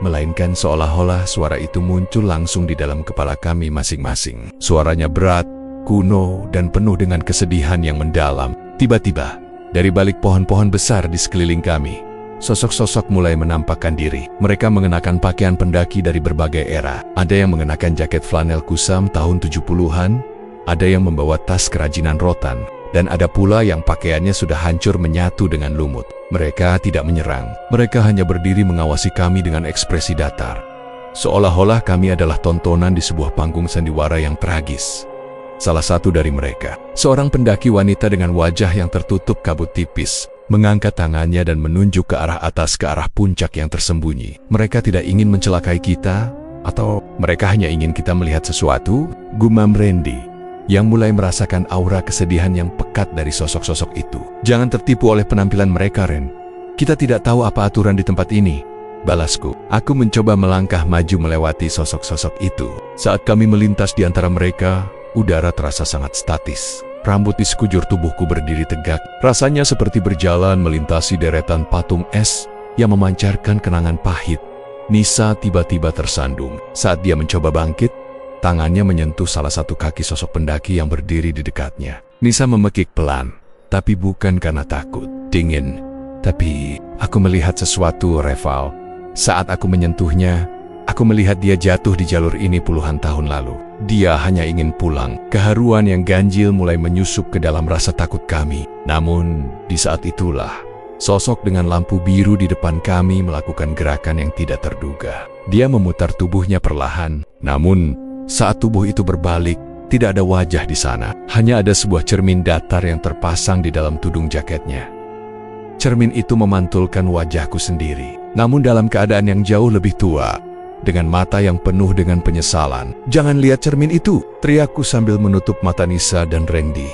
melainkan seolah-olah suara itu muncul langsung di dalam kepala kami masing-masing. Suaranya berat, kuno, dan penuh dengan kesedihan yang mendalam. Tiba-tiba, dari balik pohon-pohon besar di sekeliling kami, sosok-sosok mulai menampakkan diri. Mereka mengenakan pakaian pendaki dari berbagai era. Ada yang mengenakan jaket flanel kusam tahun 70-an, ada yang membawa tas kerajinan rotan, dan ada pula yang pakaiannya sudah hancur menyatu dengan lumut. Mereka tidak menyerang. Mereka hanya berdiri mengawasi kami dengan ekspresi datar, seolah-olah kami adalah tontonan di sebuah panggung sandiwara yang tragis. Salah satu dari mereka, seorang pendaki wanita dengan wajah yang tertutup kabut tipis, mengangkat tangannya dan menunjuk ke arah atas, ke arah puncak yang tersembunyi. Mereka tidak ingin mencelakai kita, atau mereka hanya ingin kita melihat sesuatu, gumam Randy, yang mulai merasakan aura kesedihan yang pekat dari sosok-sosok itu. Jangan tertipu oleh penampilan mereka, Ren. Kita tidak tahu apa aturan di tempat ini, balasku. Aku mencoba melangkah maju melewati sosok-sosok itu. Saat kami melintas di antara mereka, udara terasa sangat statis. Rambut di sekujur tubuhku berdiri tegak. Rasanya seperti berjalan melintasi deretan patung es yang memancarkan kenangan pahit. Nisa tiba-tiba tersandung. Saat dia mencoba bangkit, tangannya menyentuh salah satu kaki sosok pendaki yang berdiri di dekatnya. Nisa memekik pelan, tapi bukan karena takut. Dingin. Tapi aku melihat sesuatu, Reval. Saat aku menyentuhnya, aku melihat dia jatuh di jalur ini puluhan tahun lalu. Dia hanya ingin pulang. Keharuan yang ganjil mulai menyusup ke dalam rasa takut kami. Namun, di saat itulah, sosok dengan lampu biru di depan kami melakukan gerakan yang tidak terduga. Dia memutar tubuhnya perlahan. Namun, saat tubuh itu berbalik, tidak ada wajah di sana. Hanya ada sebuah cermin datar yang terpasang di dalam tudung jaketnya. Cermin itu memantulkan wajahku sendiri. Namun dalam keadaan yang jauh lebih tua, dengan mata yang penuh dengan penyesalan. Jangan lihat cermin itu, teriakku sambil menutup mata Nisa dan Randy.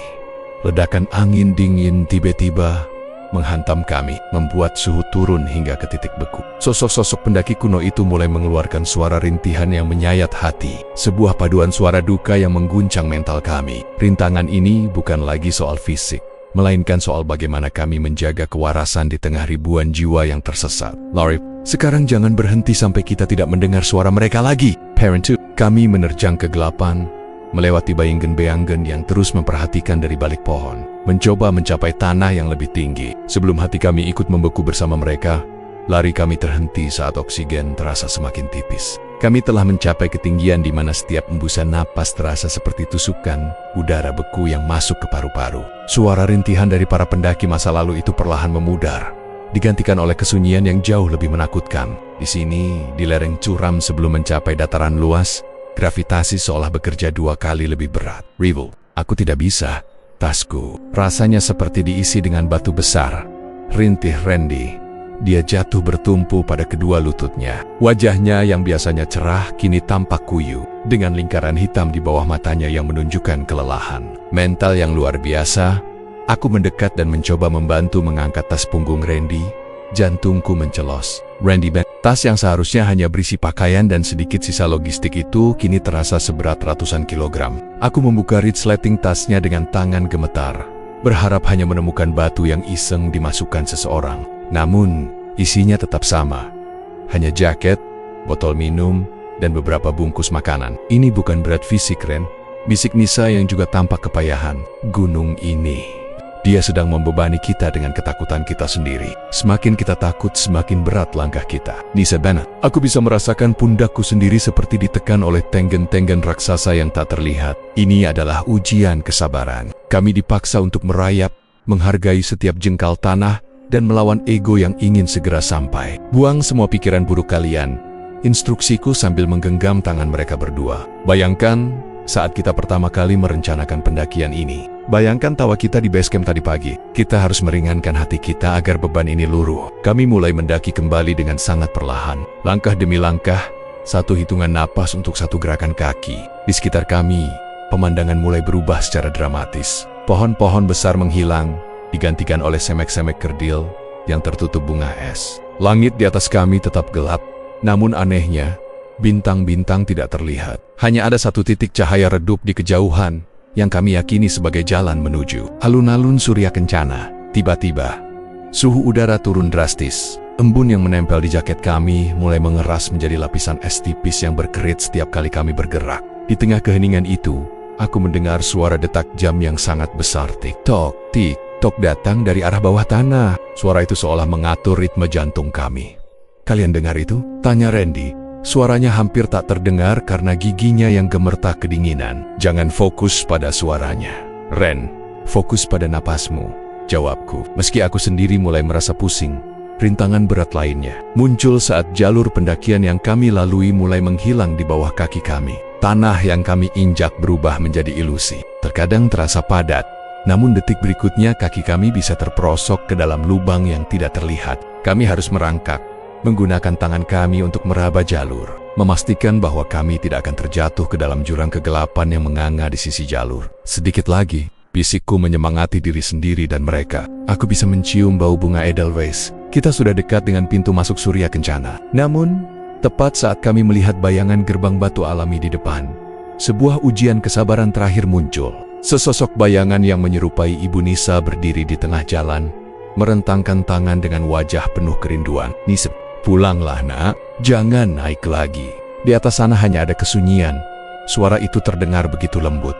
Ledakan angin dingin tiba-tiba menghantam kami, membuat suhu turun hingga ke titik beku. Sosok-sosok pendaki kuno itu mulai mengeluarkan suara rintihan yang menyayat hati. Sebuah paduan suara duka yang mengguncang mental kami. Rintangan ini bukan lagi soal fisik, melainkan soal bagaimana kami menjaga kewarasan di tengah ribuan jiwa yang tersesat. Laurip, sekarang jangan berhenti sampai kita tidak mendengar suara mereka lagi. Parent 2, kami menerjang kegelapan, melewati bayanggen-bayanggen yang terus memperhatikan dari balik pohon, mencoba mencapai tanah yang lebih tinggi. Sebelum hati kami ikut membeku bersama mereka, lari kami terhenti saat oksigen terasa semakin tipis. Kami telah mencapai ketinggian di mana setiap embusan napas terasa seperti tusukan udara beku yang masuk ke paru-paru. Suara rintihan dari para pendaki masa lalu itu perlahan memudar, digantikan oleh kesunyian yang jauh lebih menakutkan. Di sini, di lereng curam sebelum mencapai dataran luas, gravitasi seolah bekerja 2 kali lebih berat. Rival, aku tidak bisa. Tasku rasanya seperti diisi dengan batu besar. Rintih Randy. Dia jatuh bertumpu pada kedua lututnya. Wajahnya yang biasanya cerah kini tampak kuyu, dengan lingkaran hitam di bawah matanya yang menunjukkan kelelahan. Mental yang luar biasa. Aku mendekat dan mencoba membantu mengangkat tas punggung Randy. Jantungku mencelos. Randy, tas yang seharusnya hanya berisi pakaian dan sedikit sisa logistik itu kini terasa seberat ratusan kilogram. Aku membuka resleting tasnya dengan tangan gemetar, berharap hanya menemukan batu yang iseng dimasukkan seseorang. Namun, isinya tetap sama. Hanya jaket, botol minum, dan beberapa bungkus makanan. Ini bukan berat fisik, Ren. Bisik Nisa yang juga tampak kepayahan. Gunung ini. Dia sedang membebani kita dengan ketakutan kita sendiri. Semakin kita takut, semakin berat langkah kita. Nisa Bennett, aku bisa merasakan pundakku sendiri seperti ditekan oleh tenggen-tenggen raksasa yang tak terlihat. Ini adalah ujian kesabaran. Kami dipaksa untuk merayap, menghargai setiap jengkal tanah, dan melawan ego yang ingin segera sampai. Buang semua pikiran buruk kalian, instruksiku sambil menggenggam tangan mereka berdua. Bayangkan saat kita pertama kali merencanakan pendakian ini. Bayangkan tawa kita di base camp tadi pagi. Kita harus meringankan hati kita agar beban ini luruh. Kami mulai mendaki kembali dengan sangat perlahan. Langkah demi langkah, satu hitungan napas untuk satu gerakan kaki. Di sekitar kami, pemandangan mulai berubah secara dramatis. Pohon-pohon besar menghilang, digantikan oleh semek-semek kerdil yang tertutup bunga es. Langit di atas kami tetap gelap, namun anehnya, bintang-bintang tidak terlihat. Hanya ada satu titik cahaya redup di kejauhan yang kami yakini sebagai jalan menuju alun-alun Surya Kencana. Tiba-tiba, suhu udara turun drastis. Embun yang menempel di jaket kami mulai mengeras menjadi lapisan es tipis yang berkerit setiap kali kami bergerak. Di tengah keheningan itu, aku mendengar suara detak jam yang sangat besar. Tik-tok, tik-tok datang dari arah bawah tanah. Suara itu seolah mengatur ritme jantung kami. Kalian dengar itu? Tanya Randy. Suaranya hampir tak terdengar karena giginya yang gemetar kedinginan. Jangan fokus pada suaranya, Ren. Fokus pada napasmu, jawabku. Meski aku sendiri mulai merasa pusing, rintangan berat lainnya muncul saat jalur pendakian yang kami lalui mulai menghilang di bawah kaki kami. Tanah yang kami injak berubah menjadi ilusi. Terkadang terasa padat, namun detik berikutnya kaki kami bisa terperosok ke dalam lubang yang tidak terlihat. Kami harus merangkak, menggunakan tangan kami untuk meraba jalur, memastikan bahwa kami tidak akan terjatuh ke dalam jurang kegelapan yang menganga di sisi jalur. Sedikit lagi, bisikku menyemangati diri sendiri dan mereka. Aku bisa mencium bau bunga Edelweiss. Kita sudah dekat dengan pintu masuk Surya Kencana. Namun, tepat saat kami melihat bayangan gerbang batu alami di depan, sebuah ujian kesabaran terakhir muncul. Sesosok bayangan yang menyerupai Ibu Nisa berdiri di tengah jalan, merentangkan tangan dengan wajah penuh kerinduan. "Nisa, pulanglah nak, jangan naik lagi." Di atas sana hanya ada kesunyian. Suara itu terdengar begitu lembut,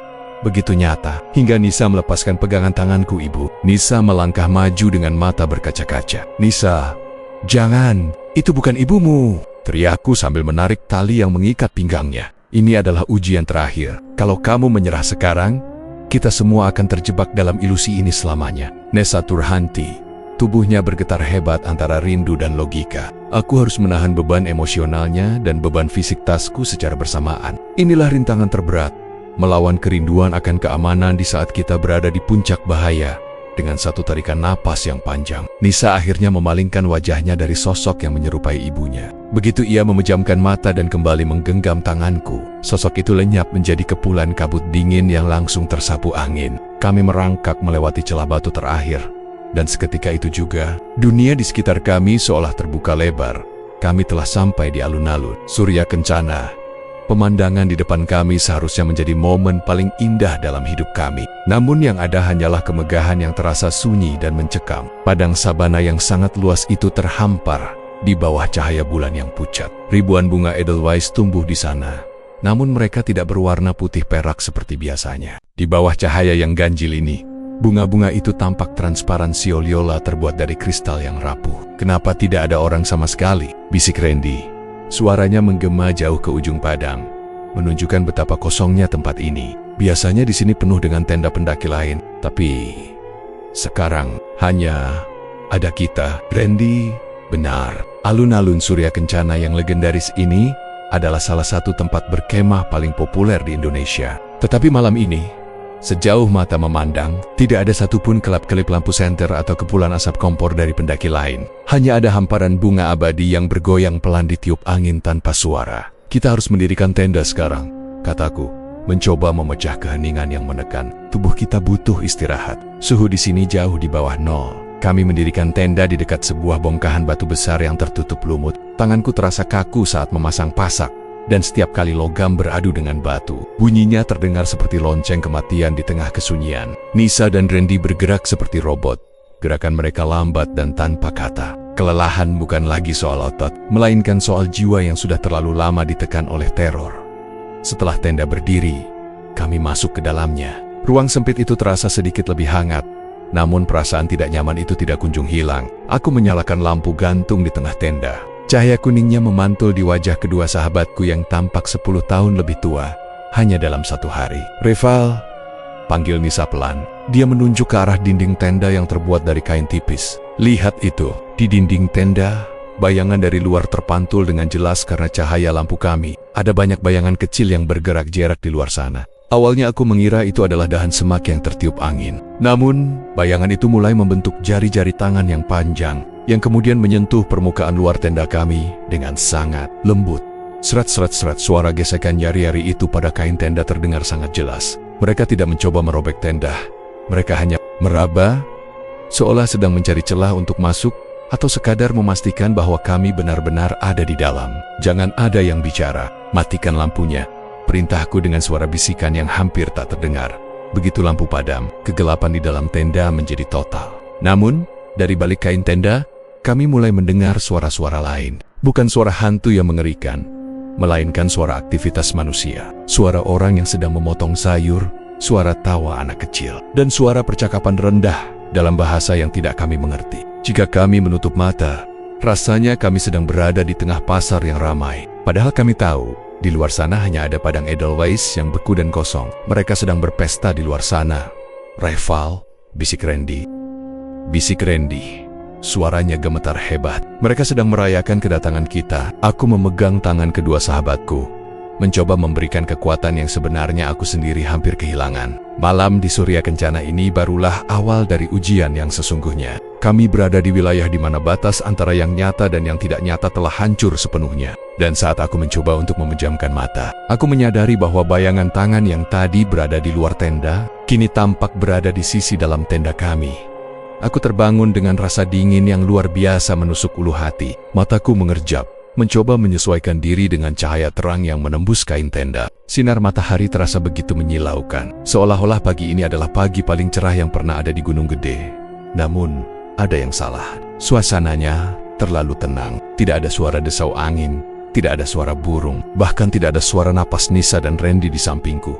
begitu nyata, hingga Nisa melepaskan pegangan tanganku. "Ibu." Nisa melangkah maju dengan mata berkaca-kaca. "Nisa, jangan, itu bukan ibumu," teriakku sambil menarik tali yang mengikat pinggangnya. "Ini adalah ujian terakhir. Kalau kamu menyerah sekarang, kita semua akan terjebak dalam ilusi ini selamanya." Nessa terhenti. Tubuhnya bergetar hebat antara rindu dan logika. Aku harus menahan beban emosionalnya dan beban fisik tasku secara bersamaan. Inilah rintangan terberat, melawan kerinduan akan keamanan di saat kita berada di puncak bahaya. Dengan satu tarikan napas yang panjang, Nisa akhirnya memalingkan wajahnya dari sosok yang menyerupai ibunya. Begitu ia memejamkan mata dan kembali menggenggam tanganku, sosok itu lenyap menjadi kepulan kabut dingin yang langsung tersapu angin. Kami merangkak melewati celah batu terakhir, dan seketika itu juga, dunia di sekitar kami seolah terbuka lebar. Kami telah sampai di alun-alun Surya Kencana. Pemandangan di depan kami seharusnya menjadi momen paling indah dalam hidup kami. Namun yang ada hanyalah kemegahan yang terasa sunyi dan mencekam. Padang sabana yang sangat luas itu terhampar di bawah cahaya bulan yang pucat. Ribuan bunga Edelweiss tumbuh di sana, namun mereka tidak berwarna putih perak seperti biasanya. Di bawah cahaya yang ganjil ini, bunga-bunga itu tampak transparan sioliola terbuat dari kristal yang rapuh. "Kenapa tidak ada orang sama sekali?" bisik Randy. Suaranya menggema jauh ke ujung padang, menunjukkan betapa kosongnya tempat ini. Biasanya di sini penuh dengan tenda pendaki lain, tapi sekarang hanya ada kita. Randy, benar. Alun-alun Surya Kencana yang legendaris ini adalah salah satu tempat berkemah paling populer di Indonesia. Tetapi malam ini, sejauh mata memandang, tidak ada satupun kelap-kelip lampu senter atau kepulan asap kompor dari pendaki lain. Hanya ada hamparan bunga abadi yang bergoyang pelan ditiup angin tanpa suara. "Kita harus mendirikan tenda sekarang," kataku, mencoba memecah keheningan yang menekan. Tubuh kita butuh istirahat. Suhu di sini jauh di bawah nol. Kami mendirikan tenda di dekat sebuah bongkahan batu besar yang tertutup lumut. Tanganku terasa kaku saat memasang pasak, dan setiap kali logam beradu dengan batu, bunyinya terdengar seperti lonceng kematian di tengah kesunyian. Nisa dan Randy bergerak seperti robot. Gerakan mereka lambat dan tanpa kata. Kelelahan bukan lagi soal otot, melainkan soal jiwa yang sudah terlalu lama ditekan oleh teror. Setelah tenda berdiri, kami masuk ke dalamnya. Ruang sempit itu terasa sedikit lebih hangat, namun perasaan tidak nyaman itu tidak kunjung hilang. Aku menyalakan lampu gantung di tengah tenda. Cahaya kuningnya memantul di wajah kedua sahabatku yang tampak 10 tahun lebih tua, hanya dalam satu hari. "Reval," panggil Nisa pelan. Dia menunjuk ke arah dinding tenda yang terbuat dari kain tipis. "Lihat itu." Di dinding tenda, bayangan dari luar terpantul dengan jelas karena cahaya lampu kami. Ada banyak bayangan kecil yang bergerak jerak di luar sana. Awalnya aku mengira itu adalah dahan semak yang tertiup angin. Namun, bayangan itu mulai membentuk jari-jari tangan yang panjang, yang kemudian menyentuh permukaan luar tenda kami dengan sangat lembut. Seret-seret-seret, suara gesekan jari-jari itu pada kain tenda terdengar sangat jelas. Mereka tidak mencoba merobek tenda. Mereka hanya meraba, seolah sedang mencari celah untuk masuk, atau sekadar memastikan bahwa kami benar-benar ada di dalam. "Jangan ada yang bicara, matikan lampunya," perintahku dengan suara bisikan yang hampir tak terdengar. Begitu lampu padam, kegelapan di dalam tenda menjadi total. Namun, dari balik kain tenda, kami mulai mendengar suara-suara lain. Bukan suara hantu yang mengerikan, melainkan suara aktivitas manusia. Suara orang yang sedang memotong sayur, suara tawa anak kecil, dan suara percakapan rendah dalam bahasa yang tidak kami mengerti. Jika kami menutup mata, rasanya kami sedang berada di tengah pasar yang ramai. Padahal kami tahu, di luar sana hanya ada padang Edelweiss yang beku dan kosong. Mereka sedang berpesta di luar sana. "Reval," bisik Randy. Bisik Randy. Suaranya gemetar hebat. Mereka sedang merayakan kedatangan kita. Aku memegang tangan kedua sahabatku, mencoba memberikan kekuatan yang sebenarnya aku sendiri hampir kehilangan. Malam di Surya Kencana ini barulah awal dari ujian yang sesungguhnya. Kami berada di wilayah di mana batas antara yang nyata dan yang tidak nyata telah hancur sepenuhnya. Dan saat aku mencoba untuk memejamkan mata, aku menyadari bahwa bayangan tangan yang tadi berada di luar tenda, kini tampak berada di sisi dalam tenda kami. Aku terbangun dengan rasa dingin yang luar biasa menusuk ulu hati. Mataku mengerjap, mencoba menyesuaikan diri dengan cahaya terang yang menembus kain tenda. Sinar matahari terasa begitu menyilaukan, seolah-olah pagi ini adalah pagi paling cerah yang pernah ada di Gunung Gede. Namun, ada yang salah. Suasananya terlalu tenang, tidak ada suara desau angin, tidak ada suara burung, bahkan tidak ada suara napas Nisa dan Randy di sampingku.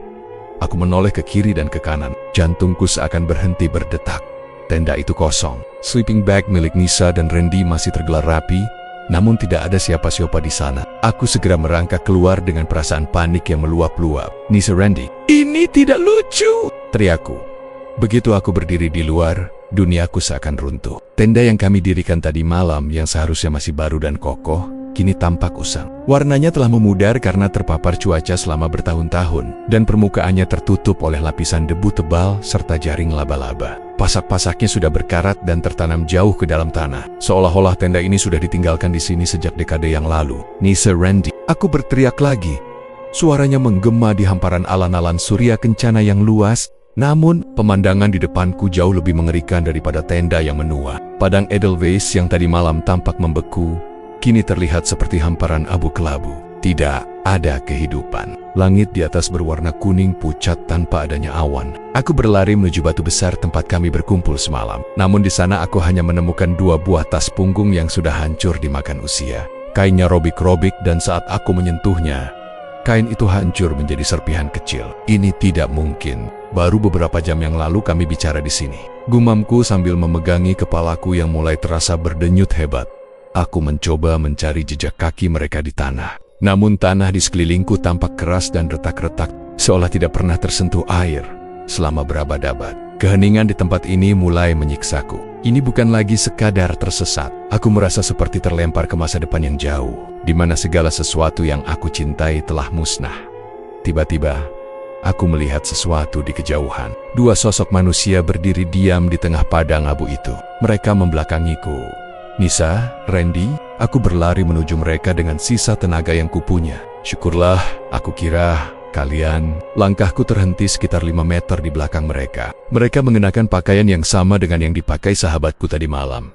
Aku menoleh ke kiri dan ke kanan, jantungku seakan berhenti berdetak. Tenda itu kosong, sleeping bag milik Nisa dan Randy masih tergelar rapi, namun tidak ada siapa-siapa di sana. Aku segera merangkak keluar dengan perasaan panik yang meluap-luap. Nisa, Randy, "Ini tidak lucu!" teriakku. Begitu aku berdiri di luar, duniaku seakan runtuh. Tenda yang kami dirikan tadi malam yang seharusnya masih baru dan kokoh, kini tampak usang. Warnanya telah memudar karena terpapar cuaca selama bertahun-tahun, dan permukaannya tertutup oleh lapisan debu tebal serta jaring laba-laba. Pasak-pasaknya sudah berkarat dan tertanam jauh ke dalam tanah, seolah-olah tenda ini sudah ditinggalkan di sini sejak dekade yang lalu. "Nisa, Randy!" Aku berteriak lagi. Suaranya menggema di hamparan alan-alan Surya Kencana yang luas, namun pemandangan di depanku jauh lebih mengerikan daripada tenda yang menua. Padang Edelweiss yang tadi malam tampak membeku, kini terlihat seperti hamparan abu kelabu. Tidak ada kehidupan. Langit di atas berwarna kuning pucat tanpa adanya awan. Aku berlari menuju batu besar tempat kami berkumpul semalam. Namun di sana aku hanya menemukan 2 buah tas punggung yang sudah hancur dimakan usia. Kainnya robik-robik dan saat aku menyentuhnya, kain itu hancur menjadi serpihan kecil. Ini tidak mungkin. Baru beberapa jam yang lalu kami bicara di sini. Gumamku sambil memegangi kepalaku yang mulai terasa berdenyut hebat. Aku mencoba mencari jejak kaki mereka di tanah. Namun tanah di sekelilingku tampak keras dan retak-retak, seolah tidak pernah tersentuh air selama berabad-abad. Keheningan di tempat ini mulai menyiksaku. Ini bukan lagi sekadar tersesat. Aku merasa seperti terlempar ke masa depan yang jauh, di mana segala sesuatu yang aku cintai telah musnah. Tiba-tiba, aku melihat sesuatu di kejauhan. 2 sosok manusia berdiri diam di tengah padang abu itu. Mereka membelakangiku. "Nisa, Randy," aku berlari menuju mereka dengan sisa tenaga yang kupunya. Syukurlah, aku kira kalian. Langkahku terhenti sekitar 5 meter di belakang mereka. Mereka mengenakan pakaian yang sama dengan yang dipakai sahabatku tadi malam.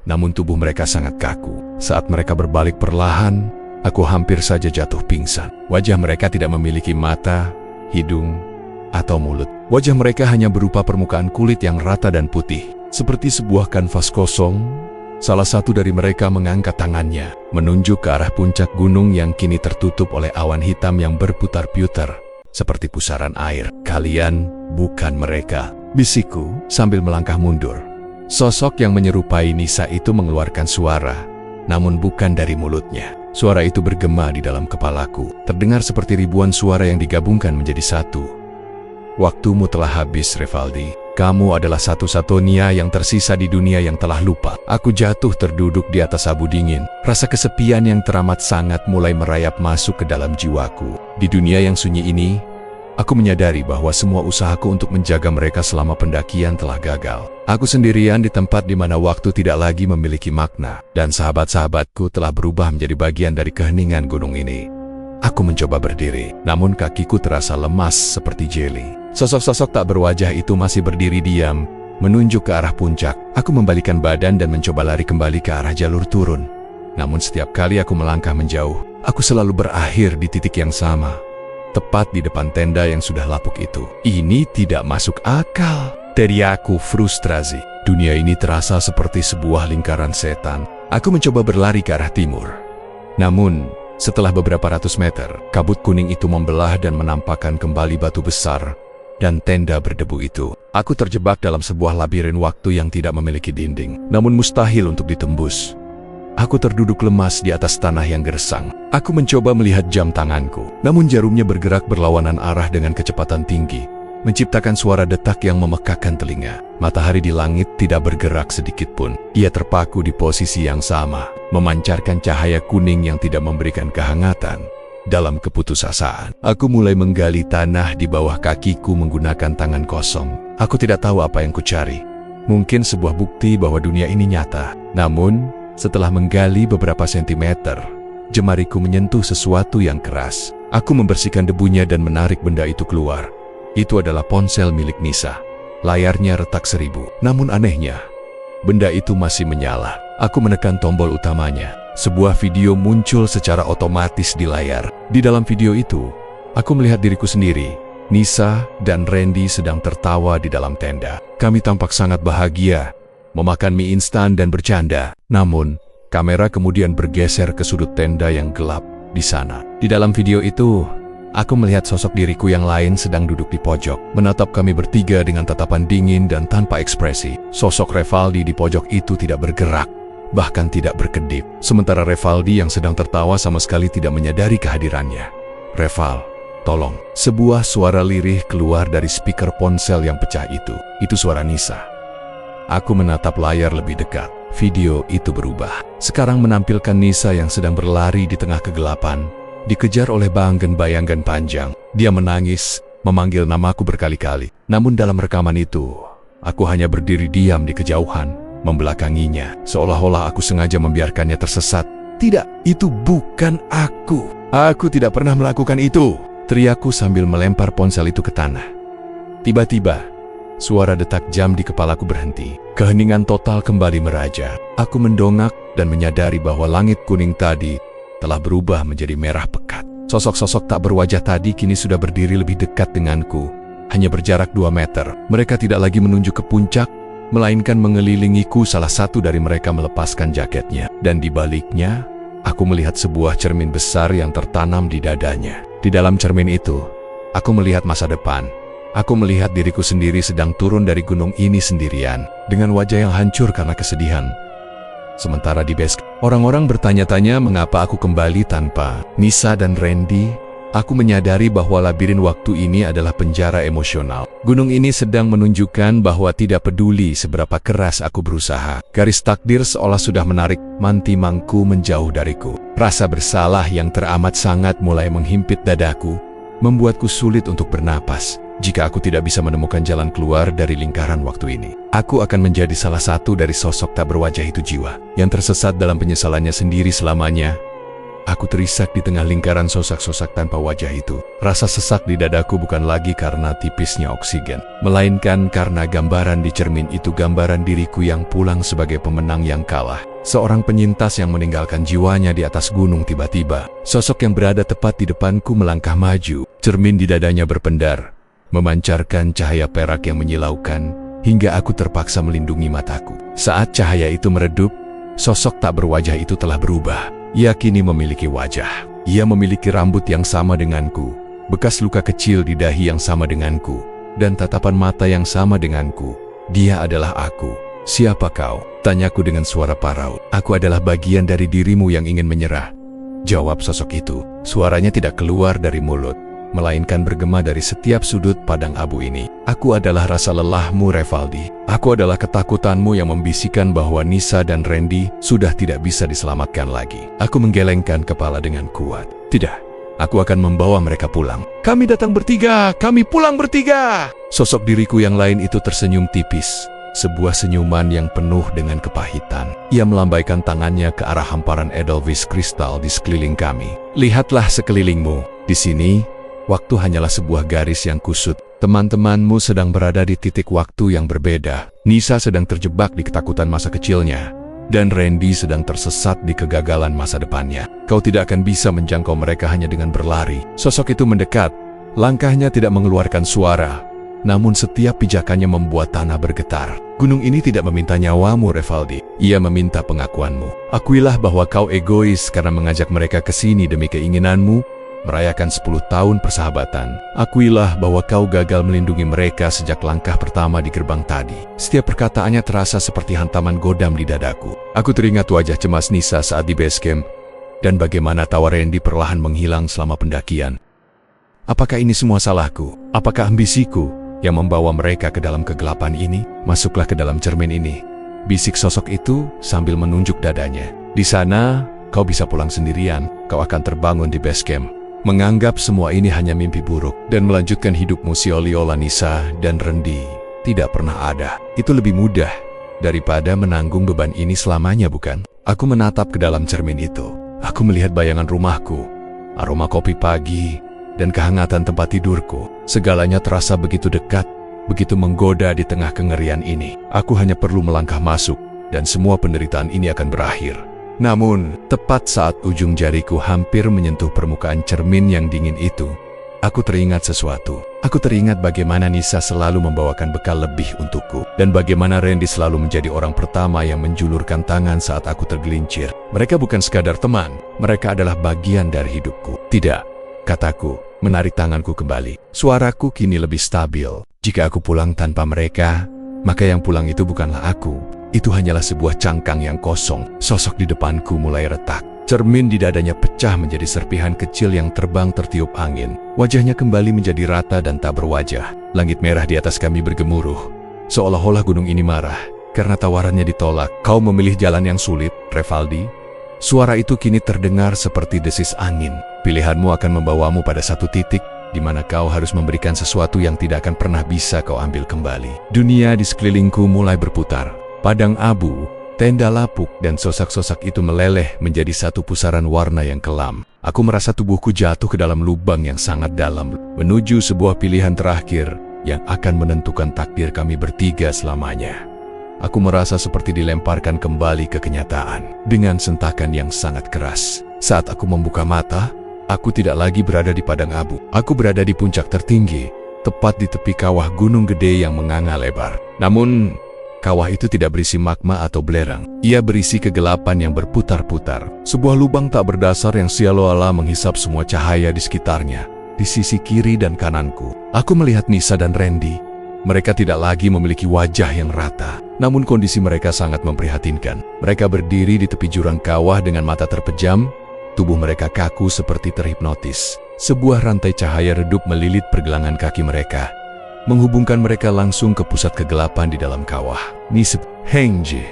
Namun tubuh mereka sangat kaku. Saat mereka berbalik perlahan, aku hampir saja jatuh pingsan. Wajah mereka tidak memiliki mata, hidung, atau mulut. Wajah mereka hanya berupa permukaan kulit yang rata dan putih, seperti sebuah kanvas kosong. Salah satu dari mereka mengangkat tangannya, menunjuk ke arah puncak gunung yang kini tertutup oleh awan hitam yang berputar-putar, seperti pusaran air. "Kalian bukan mereka," bisikku sambil melangkah mundur. Sosok yang menyerupai Nisa itu mengeluarkan suara, namun bukan dari mulutnya. Suara itu bergema di dalam kepalaku, terdengar seperti ribuan suara yang digabungkan menjadi satu. "Waktumu telah habis, Revaldi. Kamu adalah satu-satunya yang tersisa di dunia yang telah lupa." Aku jatuh terduduk di atas abu dingin. Rasa kesepian yang teramat sangat mulai merayap masuk ke dalam jiwaku. Di dunia yang sunyi ini, aku menyadari bahwa semua usahaku untuk menjaga mereka selama pendakian telah gagal. Aku sendirian di tempat di mana waktu tidak lagi memiliki makna, dan sahabat-sahabatku telah berubah menjadi bagian dari keheningan gunung ini. Aku mencoba berdiri, namun kakiku terasa lemas seperti jeli. Sosok-sosok tak berwajah itu masih berdiri diam, menunjuk ke arah puncak. Aku membalikan badan dan mencoba lari kembali ke arah jalur turun. Namun setiap kali aku melangkah menjauh, aku selalu berakhir di titik yang sama, tepat di depan tenda yang sudah lapuk itu. "Ini tidak masuk akal," teriakku frustrasi. Dunia ini terasa seperti sebuah lingkaran setan. Aku mencoba berlari ke arah timur. Namun, setelah beberapa ratus meter, kabut kuning itu membelah dan menampakkan kembali batu besar dan tenda berdebu itu. Aku terjebak dalam sebuah labirin waktu yang tidak memiliki dinding, namun mustahil untuk ditembus. Aku terduduk lemas di atas tanah yang gersang. Aku mencoba melihat jam tanganku, namun jarumnya bergerak berlawanan arah dengan kecepatan tinggi, menciptakan suara detak yang memekakan telinga. Matahari di langit tidak bergerak sedikit pun. Ia terpaku di posisi yang sama, memancarkan cahaya kuning yang tidak memberikan kehangatan, Dalam keputusasaan, aku mulai menggali tanah di bawah kakiku menggunakan tangan kosong. Aku tidak tahu apa yang kucari. Mungkin sebuah bukti bahwa dunia ini nyata. Namun, setelah menggali beberapa sentimeter, jemariku menyentuh sesuatu yang keras. Aku membersihkan debunya dan menarik benda itu keluar. Itu adalah ponsel milik Nisa. Layarnya retak 1000. Namun anehnya, benda itu masih menyala. Aku menekan tombol utamanya. Sebuah video muncul secara otomatis di layar. Di dalam video itu, aku melihat diriku sendiri. Nisa dan Randy sedang tertawa di dalam tenda. Kami tampak sangat bahagia, memakan mie instan dan bercanda. Namun, kamera kemudian bergeser ke sudut tenda yang gelap di sana. Di dalam video itu, aku melihat sosok diriku yang lain sedang duduk di pojok, menatap kami bertiga dengan tatapan dingin dan tanpa ekspresi. Sosok Revaldi di pojok itu tidak bergerak, bahkan tidak berkedip. Sementara Revaldi yang sedang tertawa sama sekali tidak menyadari kehadirannya. "Reval, tolong." Sebuah suara lirih keluar dari speaker ponsel yang pecah itu. Itu suara Nisa. Aku menatap layar lebih dekat. Video itu berubah. Sekarang menampilkan Nisa yang sedang berlari di tengah kegelapan, dikejar oleh bayangan-bayangan panjang. Dia menangis, memanggil namaku berkali-kali. Namun dalam rekaman itu, aku hanya berdiri diam di kejauhan, membelakanginya, seolah-olah aku sengaja membiarkannya tersesat. "Tidak, itu bukan aku. Aku tidak pernah melakukan itu," teriakku sambil melempar ponsel itu ke tanah. Tiba-tiba, suara detak jam di kepalaku berhenti. Keheningan total kembali meraja. Aku mendongak dan menyadari bahwa langit kuning tadi telah berubah menjadi merah pekat. Sosok-sosok tak berwajah tadi kini sudah berdiri lebih dekat denganku, hanya berjarak 2 meter. Mereka tidak lagi menunjuk ke puncak, melainkan mengelilingiku. Salah satu dari mereka melepaskan jaketnya, dan di baliknya, aku melihat sebuah cermin besar yang tertanam di dadanya. Di dalam cermin itu, aku melihat masa depan. Aku melihat diriku sendiri sedang turun dari gunung ini sendirian, dengan wajah yang hancur karena kesedihan. Sementara di base, orang-orang bertanya-tanya mengapa aku kembali tanpa Nisa dan Randy. Aku menyadari bahwa labirin waktu ini adalah penjara emosional. Gunung ini sedang menunjukkan bahwa tidak peduli seberapa keras aku berusaha, garis takdir seolah sudah menarik mantimangku menjauh dariku. Rasa bersalah yang teramat sangat mulai menghimpit dadaku, membuatku sulit untuk bernapas. Jika aku tidak bisa menemukan jalan keluar dari lingkaran waktu ini, aku akan menjadi salah satu dari sosok tak berwajah itu, jiwa yang tersesat dalam penyesalannya sendiri selamanya. Aku terisak di tengah lingkaran sosok-sosok tanpa wajah itu. Rasa sesak di dadaku bukan lagi karena tipisnya oksigen, melainkan karena gambaran di cermin itu gambaran diriku yang pulang sebagai pemenang yang kalah. Seorang penyintas yang meninggalkan jiwanya di atas gunung. Tiba-tiba, sosok yang berada tepat di depanku melangkah maju. Cermin di dadanya berpendar, memancarkan cahaya perak yang menyilaukan, hingga aku terpaksa melindungi mataku. Saat cahaya itu meredup, sosok tak berwajah itu telah berubah. Ia kini memiliki wajah. Ia memiliki rambut yang sama denganku, bekas luka kecil di dahi yang sama denganku, dan tatapan mata yang sama denganku. Dia adalah aku. "Siapa kau?" tanyaku dengan suara parau. "Aku adalah bagian dari dirimu yang ingin menyerah," jawab sosok itu. Suaranya tidak keluar dari mulut, melainkan bergema dari setiap sudut padang abu ini. "Aku adalah rasa lelahmu, Revaldi. Aku adalah ketakutanmu yang membisikkan bahwa Nisa dan Randy sudah tidak bisa diselamatkan lagi." Aku menggelengkan kepala dengan kuat. "Tidak, aku akan membawa mereka pulang. Kami datang bertiga, kami pulang bertiga." Sosok diriku yang lain itu tersenyum tipis, sebuah senyuman yang penuh dengan kepahitan. Ia melambaikan tangannya ke arah hamparan edelweiss kristal di sekeliling kami. "Lihatlah sekelilingmu. Di sini, waktu hanyalah sebuah garis yang kusut. Teman-temanmu sedang berada di titik waktu yang berbeda. Nisa sedang terjebak di ketakutan masa kecilnya, dan Randy sedang tersesat di kegagalan masa depannya. Kau tidak akan bisa menjangkau mereka hanya dengan berlari." Sosok itu mendekat. Langkahnya tidak mengeluarkan suara, namun setiap pijakannya membuat tanah bergetar. "Gunung ini tidak meminta nyawamu, Revaldi. Ia meminta pengakuanmu. Akuilah bahwa kau egois karena mengajak mereka ke sini demi keinginanmu, merayakan 10 tahun persahabatan. Akuilah bahwa kau gagal melindungi mereka sejak langkah pertama di gerbang tadi." Setiap perkataannya terasa seperti hantaman godam di dadaku. Aku teringat wajah cemas Nisa saat di base camp, dan bagaimana tawa Randy perlahan menghilang selama pendakian. Apakah ini semua salahku? Apakah ambisiku yang membawa mereka ke dalam kegelapan ini? "Masuklah ke dalam cermin ini," bisik sosok itu sambil menunjuk dadanya. "Di sana, kau bisa pulang sendirian. Kau akan terbangun di base camp. menganggap semua ini hanya mimpi buruk, dan melanjutkan hidupmu siola Nisa dan Rendi tidak pernah ada. Itu lebih mudah daripada menanggung beban ini selamanya, bukan? Aku menatap ke dalam cermin itu. Aku melihat bayangan rumahku, aroma kopi pagi, dan kehangatan tempat tidurku. Segalanya terasa begitu dekat, begitu menggoda di tengah kengerian ini. Aku hanya perlu melangkah masuk, dan semua penderitaan ini akan berakhir. Namun, tepat saat ujung jariku hampir menyentuh permukaan cermin yang dingin itu, aku teringat sesuatu. Aku teringat bagaimana Nisa selalu membawakan bekal lebih untukku, dan bagaimana Randy selalu menjadi orang pertama yang menjulurkan tangan saat aku tergelincir. Mereka bukan sekadar teman, mereka adalah bagian dari hidupku. Tidak, kataku, menarik tanganku kembali. Suaraku kini lebih stabil. Jika aku pulang tanpa mereka, maka yang pulang itu bukanlah aku. Itu hanyalah sebuah cangkang yang kosong. Sosok di depanku mulai retak. Cermin di dadanya pecah menjadi serpihan kecil yang terbang tertiup angin. Wajahnya kembali menjadi rata dan tak berwajah. Langit merah di atas kami bergemuruh. Seolah-olah gunung ini marah karena tawarannya ditolak. Kau memilih jalan yang sulit, Revaldi. Suara itu kini terdengar seperti desis angin. Pilihanmu akan membawamu pada satu titik di mana kau harus memberikan sesuatu yang tidak akan pernah bisa kau ambil kembali. Dunia di sekelilingku mulai berputar. Padang abu, tenda lapuk, dan sosak-sosak itu meleleh menjadi satu pusaran warna yang kelam. Aku merasa tubuhku jatuh ke dalam lubang yang sangat dalam, menuju sebuah pilihan terakhir yang akan menentukan takdir kami bertiga selamanya. Aku merasa seperti dilemparkan kembali ke kenyataan dengan sentakan yang sangat keras. Saat aku membuka mata, aku tidak lagi berada di padang abu. Aku berada di puncak tertinggi, tepat di tepi kawah gunung gede yang menganga lebar. Namun, kawah itu tidak berisi magma atau belerang. Ia berisi kegelapan yang berputar-putar. Sebuah lubang tak berdasar yang sia-loala menghisap semua cahaya di sekitarnya. Di sisi kiri dan kananku, aku melihat Nisa dan Randy. Mereka tidak lagi memiliki wajah yang rata. Namun kondisi mereka sangat memprihatinkan. Mereka berdiri di tepi jurang kawah dengan mata terpejam. Tubuh mereka kaku seperti terhipnotis. Sebuah rantai cahaya redup melilit pergelangan kaki mereka, menghubungkan mereka langsung ke pusat kegelapan di dalam kawah. Nisep, Hengje,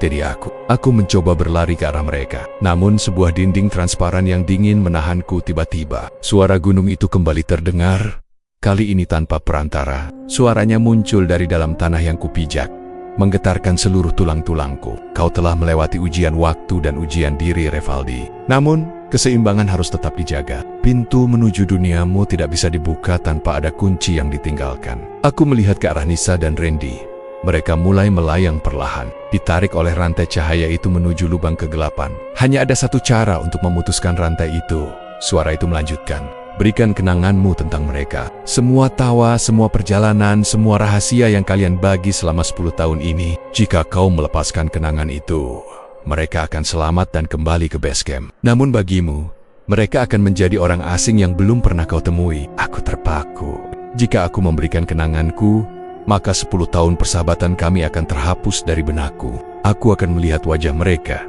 jadi aku. Aku mencoba berlari ke arah mereka. Namun sebuah dinding transparan yang dingin menahanku tiba-tiba. Suara gunung itu kembali terdengar, kali ini tanpa perantara. Suaranya muncul dari dalam tanah yang kupijak, menggetarkan seluruh tulang-tulangku. Kau telah melewati ujian waktu dan ujian diri, Revaldi. Namun, keseimbangan harus tetap dijaga. Pintu menuju duniamu tidak bisa dibuka tanpa ada kunci yang ditinggalkan. Aku melihat ke arah Nisa dan Randy. Mereka mulai melayang perlahan, ditarik oleh rantai cahaya itu menuju lubang kegelapan. Hanya ada satu cara untuk memutuskan rantai itu. Suara itu melanjutkan. Berikan kenanganmu tentang mereka. Semua tawa, semua perjalanan, semua rahasia yang kalian bagi selama 10 tahun ini. Jika kau melepaskan kenangan itu, mereka akan selamat dan kembali ke base camp. Namun bagimu, mereka akan menjadi orang asing yang belum pernah kau temui. Aku terpaku. Jika aku memberikan kenanganku, maka 10 tahun persahabatan kami akan terhapus dari benakku. Aku akan melihat wajah mereka,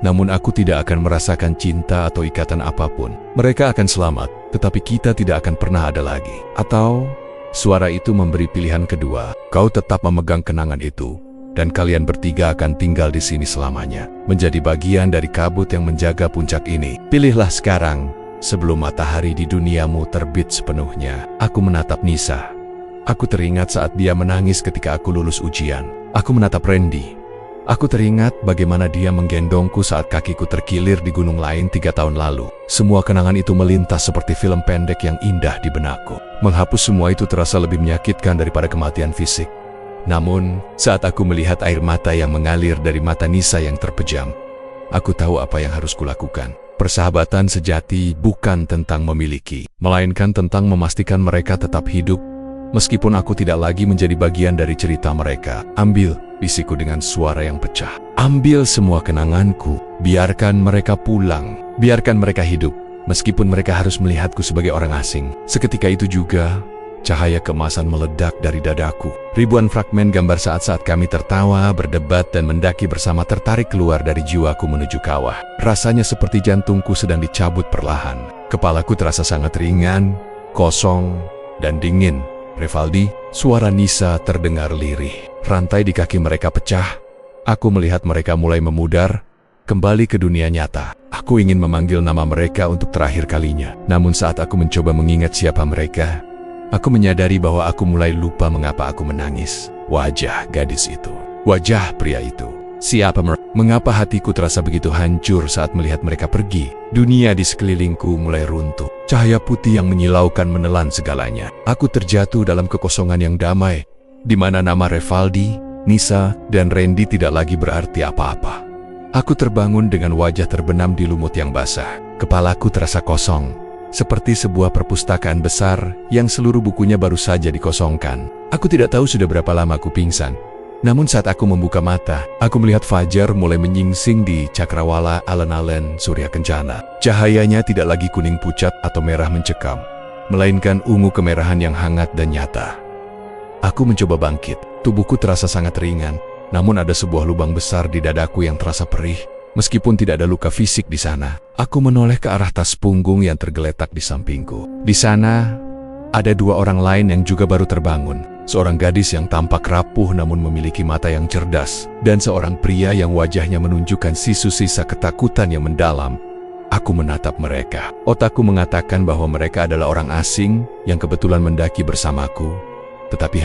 namun aku tidak akan merasakan cinta atau ikatan apapun. Mereka akan selamat, tetapi kita tidak akan pernah ada lagi. Atau, suara itu memberi pilihan kedua. Kau tetap memegang kenangan itu, dan kalian bertiga akan tinggal di sini selamanya, menjadi bagian dari kabut yang menjaga puncak ini. Pilihlah sekarang, sebelum matahari di duniamu terbit sepenuhnya. Aku menatap Nisa. Aku teringat saat dia menangis ketika aku lulus ujian. Aku menatap Randy. Aku teringat bagaimana dia menggendongku saat kakiku terkilir di gunung lain 3 tahun lalu. Semua kenangan itu melintas seperti film pendek yang indah di benakku. Menghapus semua itu terasa lebih menyakitkan daripada kematian fisik. Namun, saat aku melihat air mata yang mengalir dari mata Nisa yang terpejam, aku tahu apa yang harus kulakukan. Persahabatan sejati bukan tentang memiliki, melainkan tentang memastikan mereka tetap hidup, meskipun aku tidak lagi menjadi bagian dari cerita mereka. Ambil, bisikku dengan suara yang pecah. Ambil semua kenanganku, biarkan mereka pulang, biarkan mereka hidup, meskipun mereka harus melihatku sebagai orang asing. Seketika itu juga, cahaya keemasan meledak dari dadaku. Ribuan fragmen gambar saat-saat kami tertawa, berdebat, dan mendaki bersama tertarik keluar dari jiwaku menuju kawah. Rasanya seperti jantungku sedang dicabut perlahan. Kepalaku terasa sangat ringan, kosong, dan dingin. Revaldi, suara Nisa terdengar lirih. Rantai di kaki mereka pecah. Aku melihat mereka mulai memudar, kembali ke dunia nyata. Aku ingin memanggil nama mereka untuk terakhir kalinya. Namun saat aku mencoba mengingat siapa mereka, aku menyadari bahwa aku mulai lupa mengapa aku menangis. Wajah gadis itu, wajah pria itu. Siapa mereka? Mengapa hatiku terasa begitu hancur saat melihat mereka pergi? Dunia di sekelilingku mulai runtuh. Cahaya putih yang menyilaukan menelan segalanya. Aku terjatuh dalam kekosongan yang damai, di mana nama Revaldi, Nisa, dan Randy tidak lagi berarti apa-apa. Aku terbangun dengan wajah terbenam di lumut yang basah. Kepalaku terasa kosong, seperti sebuah perpustakaan besar yang seluruh bukunya baru saja dikosongkan. Aku tidak tahu sudah berapa lama aku pingsan. Namun saat aku membuka mata, aku melihat fajar mulai menyingsing di cakrawala alun-alun Surya Kencana. Cahayanya tidak lagi kuning pucat atau merah mencekam, melainkan ungu kemerahan yang hangat dan nyata. Aku mencoba bangkit. Tubuhku terasa sangat ringan, namun ada sebuah lubang besar di dadaku yang terasa perih. Meskipun tidak ada luka fisik di sana, aku menoleh ke arah tas punggung yang tergeletak di sampingku. Di sana, ada dua orang lain yang juga baru terbangun. Seorang gadis yang tampak rapuh namun memiliki mata yang cerdas, dan seorang pria yang wajahnya menunjukkan sisa-sisa ketakutan yang mendalam. Aku menatap mereka. Otakku mengatakan bahwa mereka adalah orang asing yang kebetulan mendaki bersamaku. Tetapi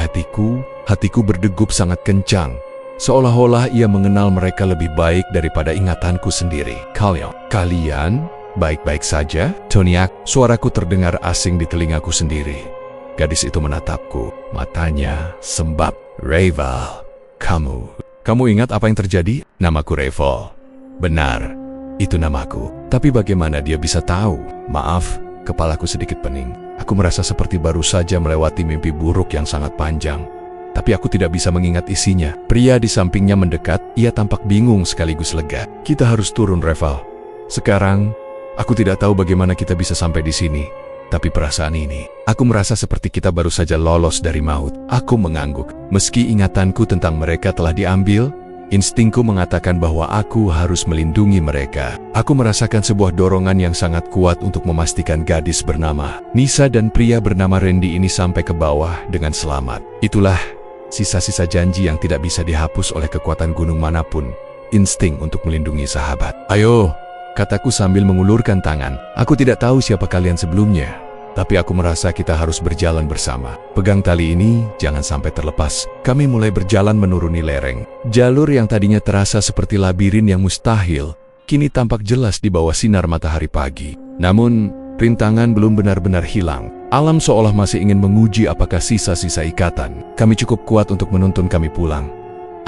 hatiku berdegup sangat kencang, seolah-olah ia mengenal mereka lebih baik daripada ingatanku sendiri. Kalian baik-baik saja? Toniak, suaraku terdengar asing di telingaku sendiri. Gadis itu menatapku, matanya sembab. Reval, kamu ingat apa yang terjadi? Namaku Reval. Benar, itu namaku. Tapi bagaimana dia bisa tahu? Maaf, kepalaku sedikit pening. Aku merasa seperti baru saja melewati mimpi buruk yang sangat panjang. Tapi aku tidak bisa mengingat isinya. Pria di sampingnya mendekat, ia tampak bingung sekaligus lega. Kita harus turun, Reval. Sekarang, aku tidak tahu bagaimana kita bisa sampai di sini. Tapi perasaan ini, aku merasa seperti kita baru saja lolos dari maut. Aku mengangguk. Meski ingatanku tentang mereka telah diambil, instingku mengatakan bahwa aku harus melindungi mereka. Aku merasakan sebuah dorongan yang sangat kuat untuk memastikan gadis bernama Nisa dan pria bernama Randy ini sampai ke bawah dengan selamat. Itulah sisa-sisa janji yang tidak bisa dihapus oleh kekuatan gunung manapun. Insting untuk melindungi sahabat. Ayo, kataku sambil mengulurkan tangan. Aku tidak tahu siapa kalian sebelumnya, tapi aku merasa kita harus berjalan bersama. Pegang tali ini, jangan sampai terlepas. Kami mulai berjalan menuruni lereng. Jalur yang tadinya terasa seperti labirin yang mustahil, kini tampak jelas di bawah sinar matahari pagi. Namun, rintangan belum benar-benar hilang. Alam seolah masih ingin menguji apakah sisa-sisa ikatan kami cukup kuat untuk menuntun kami pulang.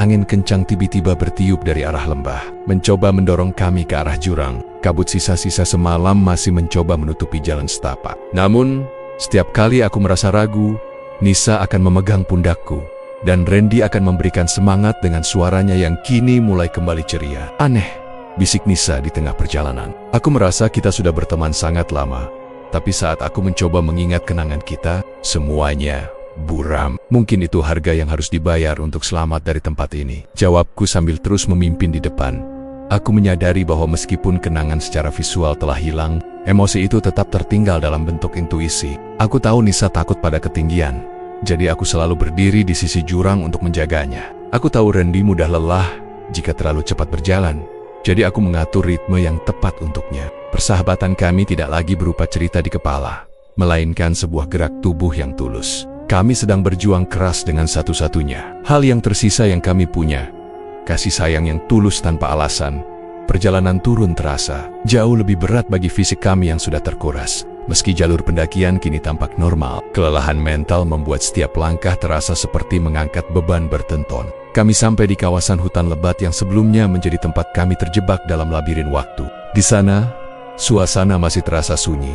Angin kencang tiba-tiba bertiup dari arah lembah, mencoba mendorong kami ke arah jurang. Kabut sisa-sisa semalam masih mencoba menutupi jalan setapak. Namun, setiap kali aku merasa ragu, Nisa akan memegang pundakku, dan Randy akan memberikan semangat dengan suaranya yang kini mulai kembali ceria. Aneh, bisik Nisa di tengah perjalanan. Aku merasa kita sudah berteman sangat lama, tapi saat aku mencoba mengingat kenangan kita, semuanya buram. Mungkin itu harga yang harus dibayar untuk selamat dari tempat ini. Jawabku sambil terus memimpin di depan. Aku menyadari bahwa meskipun kenangan secara visual telah hilang, emosi itu tetap tertinggal dalam bentuk intuisi. Aku tahu Nisa takut pada ketinggian, jadi aku selalu berdiri di sisi jurang untuk menjaganya. Aku tahu Randy mudah lelah jika terlalu cepat berjalan, jadi aku mengatur ritme yang tepat untuknya. Persahabatan kami tidak lagi berupa cerita di kepala, melainkan sebuah gerak tubuh yang tulus. Kami sedang berjuang keras dengan satu-satunya hal yang tersisa yang kami punya, kasih sayang yang tulus tanpa alasan. Perjalanan turun terasa jauh lebih berat bagi fisik kami yang sudah terkuras. Meski jalur pendakian kini tampak normal, kelelahan mental membuat setiap langkah terasa seperti mengangkat beban bertenton. Kami sampai di kawasan hutan lebat yang sebelumnya menjadi tempat kami terjebak dalam labirin waktu. Di sana, suasana masih terasa sunyi,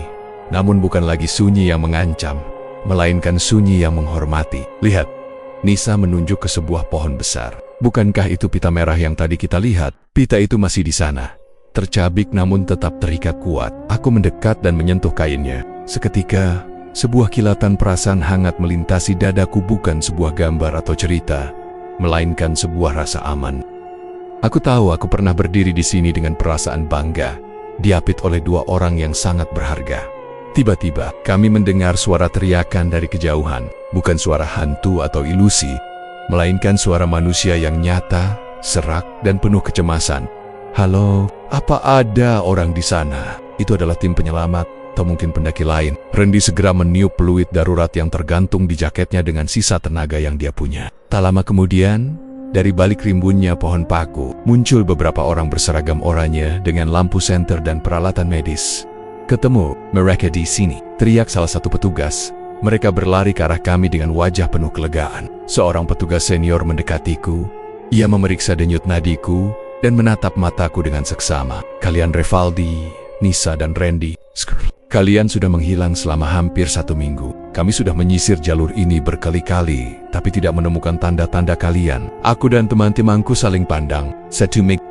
namun bukan lagi sunyi yang mengancam, melainkan sunyi yang menghormati. Lihat, Nisa menunjuk ke sebuah pohon besar. Bukankah itu pita merah yang tadi kita lihat? Pita itu masih di sana, tercabik namun tetap terikat kuat. Aku mendekat dan menyentuh kainnya. Seketika, sebuah kilatan perasaan hangat melintasi dadaku, bukan sebuah gambar atau cerita, melainkan sebuah rasa aman. Aku tahu aku pernah berdiri di sini dengan perasaan bangga, diapit oleh dua orang yang sangat berharga. Tiba-tiba, kami mendengar suara teriakan dari kejauhan. Bukan suara hantu atau ilusi, melainkan suara manusia yang nyata, serak, dan penuh kecemasan. Halo, apa ada orang di sana? Itu adalah tim penyelamat, atau mungkin pendaki lain. Randy segera meniup peluit darurat yang tergantung di jaketnya dengan sisa tenaga yang dia punya. Tak lama kemudian, dari balik rimbunnya pohon paku, muncul beberapa orang berseragam oranye dengan lampu senter dan peralatan medis. Ketemu mereka di sini, teriak salah satu petugas. Mereka berlari ke arah kami dengan wajah penuh kelegaan. Seorang petugas senior mendekatiku. Ia memeriksa denyut nadiku dan menatap mataku dengan seksama. Kalian Revaldi, Nisa, dan Randy. Kalian sudah menghilang selama hampir 1 minggu. Kami sudah menyisir jalur ini berkali-kali, tapi tidak menemukan tanda-tanda kalian. Aku dan teman-temanku saling pandang.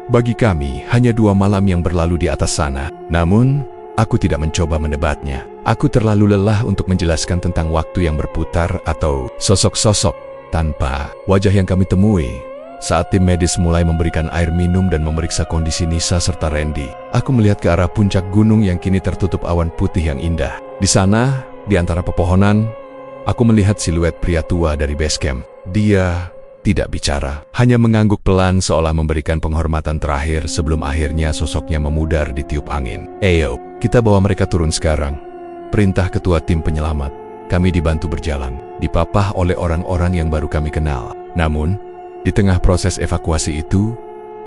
Bagi kami, hanya 2 malam yang berlalu di atas sana. Namun, aku tidak mencoba mendebatnya. Aku terlalu lelah untuk menjelaskan tentang waktu yang berputar atau sosok-sosok tanpa wajah yang kami temui. Saat tim medis mulai memberikan air minum dan memeriksa kondisi Nisa serta Randy, aku melihat ke arah puncak gunung yang kini tertutup awan putih yang indah. Di sana, di antara pepohonan, aku melihat siluet pria tua dari base camp. Dia tidak bicara, hanya mengangguk pelan seolah memberikan penghormatan terakhir sebelum akhirnya sosoknya memudar di tiup angin. Ayo, kita bawa mereka turun sekarang. Perintah ketua tim penyelamat. Kami dibantu berjalan, dipapah oleh orang-orang yang baru kami kenal. Namun, di tengah proses evakuasi itu,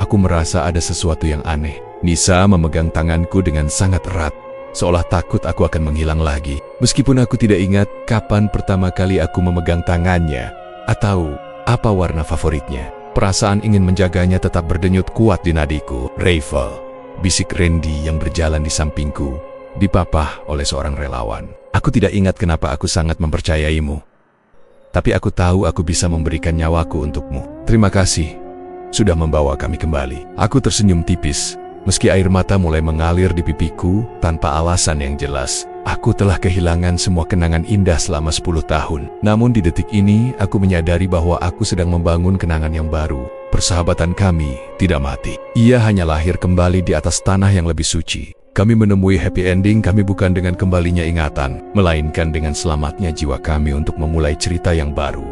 aku merasa ada sesuatu yang aneh. Nisa memegang tanganku dengan sangat erat, seolah takut aku akan menghilang lagi. Meskipun aku tidak ingat kapan pertama kali aku memegang tangannya, atau apa warna favoritnya. Perasaan ingin menjaganya tetap berdenyut kuat di nadiku. Ravel, bisik Randy yang berjalan di sampingku, dipapah oleh seorang relawan. Aku tidak ingat kenapa aku sangat mempercayaimu. Tapi aku tahu aku bisa memberikan nyawaku untukmu. Terima kasih, sudah membawa kami kembali. Aku tersenyum tipis, meski air mata mulai mengalir di pipiku tanpa alasan yang jelas. Aku telah kehilangan semua kenangan indah selama 10 tahun. Namun di detik ini, aku menyadari bahwa aku sedang membangun kenangan yang baru. Persahabatan kami tidak mati. Ia hanya lahir kembali di atas tanah yang lebih suci. Kami menemui happy ending kami bukan dengan kembalinya ingatan, melainkan dengan selamatnya jiwa kami untuk memulai cerita yang baru.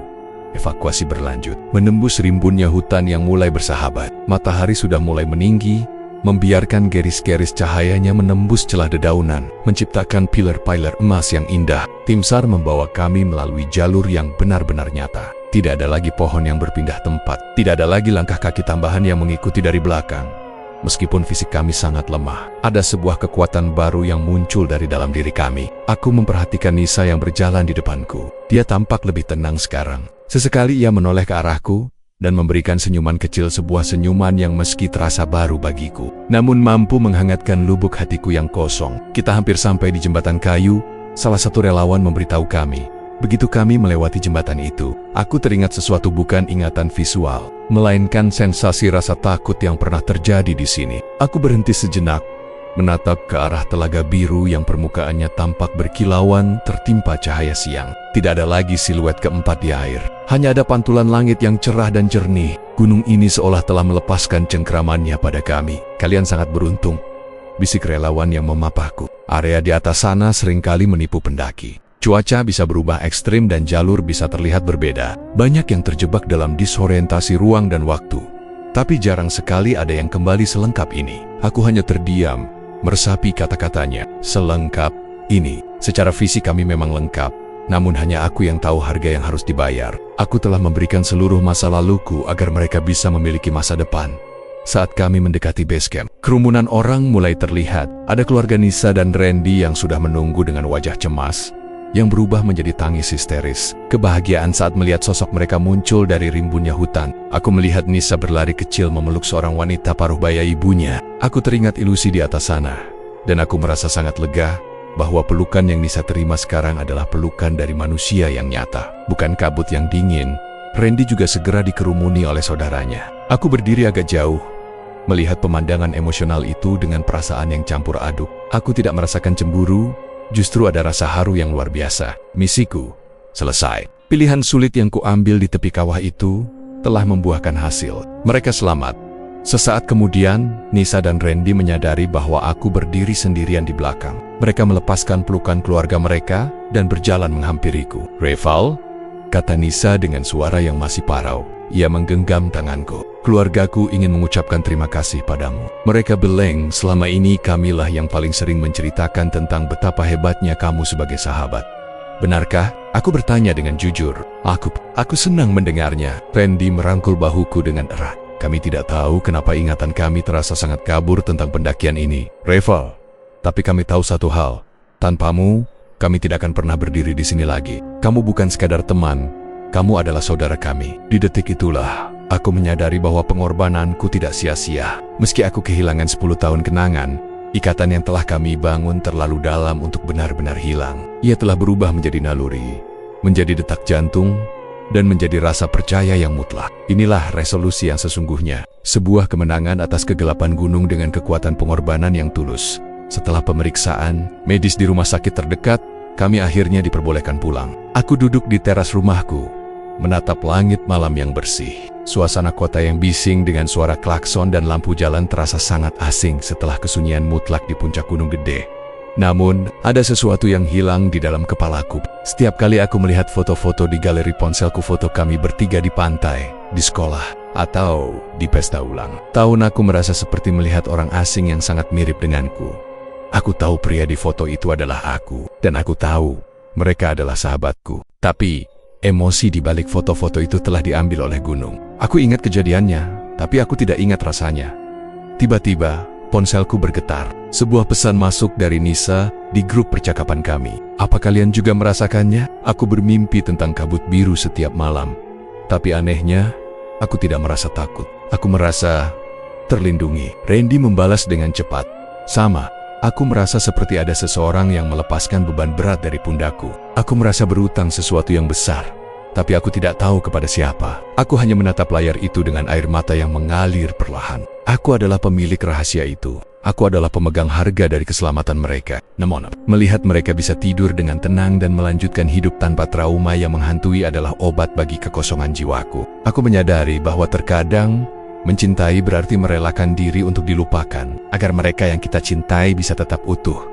Evakuasi berlanjut, menembus rimbunnya hutan yang mulai bersahabat. Matahari sudah mulai meninggi, membiarkan garis-garis cahayanya menembus celah dedaunan, menciptakan pilar-pilar emas yang indah. Tim SAR membawa kami melalui jalur yang benar-benar nyata. Tidak ada lagi pohon yang berpindah tempat, tidak ada lagi langkah kaki tambahan yang mengikuti dari belakang. Meskipun fisik kami sangat lemah, ada sebuah kekuatan baru yang muncul dari dalam diri kami. Aku memperhatikan Nisa yang berjalan di depanku. Dia tampak lebih tenang sekarang. Sesekali ia menoleh ke arahku dan memberikan senyuman kecil, sebuah senyuman yang meski terasa baru bagiku, namun mampu menghangatkan lubuk hatiku yang kosong. Kita hampir sampai di jembatan kayu. Salah satu relawan memberitahu kami. Begitu kami melewati jembatan itu, aku teringat sesuatu, bukan ingatan visual, melainkan sensasi rasa takut yang pernah terjadi di sini. Aku berhenti sejenak, menatap ke arah telaga biru yang permukaannya tampak berkilauan tertimpa cahaya siang. Tidak ada lagi siluet keempat di air, hanya ada pantulan langit yang cerah dan jernih. Gunung ini seolah telah melepaskan cengkramannya pada kami. Kalian sangat beruntung, bisik relawan yang memapahku. Area di atas sana seringkali menipu pendaki. Cuaca bisa berubah ekstrim dan jalur bisa terlihat berbeda. Banyak yang terjebak dalam disorientasi ruang dan waktu. Tapi jarang sekali ada yang kembali selengkap ini. Aku hanya terdiam, meresapi kata-katanya. Selengkap ini. Secara fisik kami memang lengkap, namun hanya aku yang tahu harga yang harus dibayar. Aku telah memberikan seluruh masa laluku agar mereka bisa memiliki masa depan. Saat kami mendekati base camp, kerumunan orang mulai terlihat. Ada keluarga Nisa dan Randy yang sudah menunggu dengan wajah cemas, yang berubah menjadi tangis histeris. Kebahagiaan saat melihat sosok mereka muncul dari rimbunnya hutan. Aku melihat Nisa berlari kecil memeluk seorang wanita paruh baya ibunya. Aku teringat ilusi di atas sana, dan aku merasa sangat lega bahwa pelukan yang Nisa terima sekarang adalah pelukan dari manusia yang nyata, bukan kabut yang dingin. Randy juga segera dikerumuni oleh saudaranya. Aku berdiri agak jauh, melihat pemandangan emosional itu dengan perasaan yang campur aduk. Aku tidak merasakan cemburu, justru ada rasa haru yang luar biasa. Misiku selesai. Pilihan sulit yang kuambil di tepi kawah itu telah membuahkan hasil. Mereka selamat. Sesaat kemudian, Nisa dan Randy menyadari bahwa aku berdiri sendirian di belakang. Mereka melepaskan pelukan keluarga mereka dan berjalan menghampiriku. "Reval," kata Nisa dengan suara yang masih parau. Ia menggenggam tanganku. Keluargaku ingin mengucapkan terima kasih padamu. Mereka beleng, selama ini kamilah yang paling sering menceritakan tentang betapa hebatnya kamu sebagai sahabat. Benarkah? Aku bertanya dengan jujur. Aku senang mendengarnya. Randy merangkul bahuku dengan erat. Kami tidak tahu kenapa ingatan kami terasa sangat kabur tentang pendakian ini, Reva. Tapi kami tahu satu hal. Tanpamu, kami tidak akan pernah berdiri di sini lagi. Kamu bukan sekadar teman, kamu adalah saudara kami. Di detik itulah, aku menyadari bahwa pengorbananku tidak sia-sia. Meski aku kehilangan 10 tahun kenangan, ikatan yang telah kami bangun terlalu dalam untuk benar-benar hilang. Ia telah berubah menjadi naluri, menjadi detak jantung, dan menjadi rasa percaya yang mutlak. Inilah resolusi yang sesungguhnya. Sebuah kemenangan atas kegelapan gunung dengan kekuatan pengorbanan yang tulus. Setelah pemeriksaan medis di rumah sakit terdekat, kami akhirnya diperbolehkan pulang. Aku duduk di teras rumahku, menatap langit malam yang bersih. Suasana kota yang bising dengan suara klakson dan lampu jalan terasa sangat asing setelah kesunyian mutlak di puncak Gunung Gede. Namun, ada sesuatu yang hilang di dalam kepalaku. Setiap kali aku melihat foto-foto di galeri ponselku, foto kami bertiga di pantai, di sekolah, atau di pesta ulang tahun, aku merasa seperti melihat orang asing yang sangat mirip denganku. Aku tahu pria di foto itu adalah aku, dan aku tahu mereka adalah sahabatku. Tapi, emosi di balik foto-foto itu telah diambil oleh gunung. Aku ingat kejadiannya, tapi aku tidak ingat rasanya. Tiba-tiba, ponselku bergetar. Sebuah pesan masuk dari Nisa di grup percakapan kami. Apa kalian juga merasakannya? Aku bermimpi tentang kabut biru setiap malam. Tapi anehnya, aku tidak merasa takut. Aku merasa terlindungi. Randy membalas dengan cepat. Sama. Aku merasa seperti ada seseorang yang melepaskan beban berat dari pundakku. Aku merasa berutang sesuatu yang besar, tapi aku tidak tahu kepada siapa. Aku hanya menatap layar itu dengan air mata yang mengalir perlahan. Aku adalah pemilik rahasia itu. Aku adalah pemegang harga dari keselamatan mereka. Namun, melihat mereka bisa tidur dengan tenang dan melanjutkan hidup tanpa trauma yang menghantui adalah obat bagi kekosongan jiwaku. Aku menyadari bahwa terkadang mencintai berarti merelakan diri untuk dilupakan, agar mereka yang kita cintai bisa tetap utuh.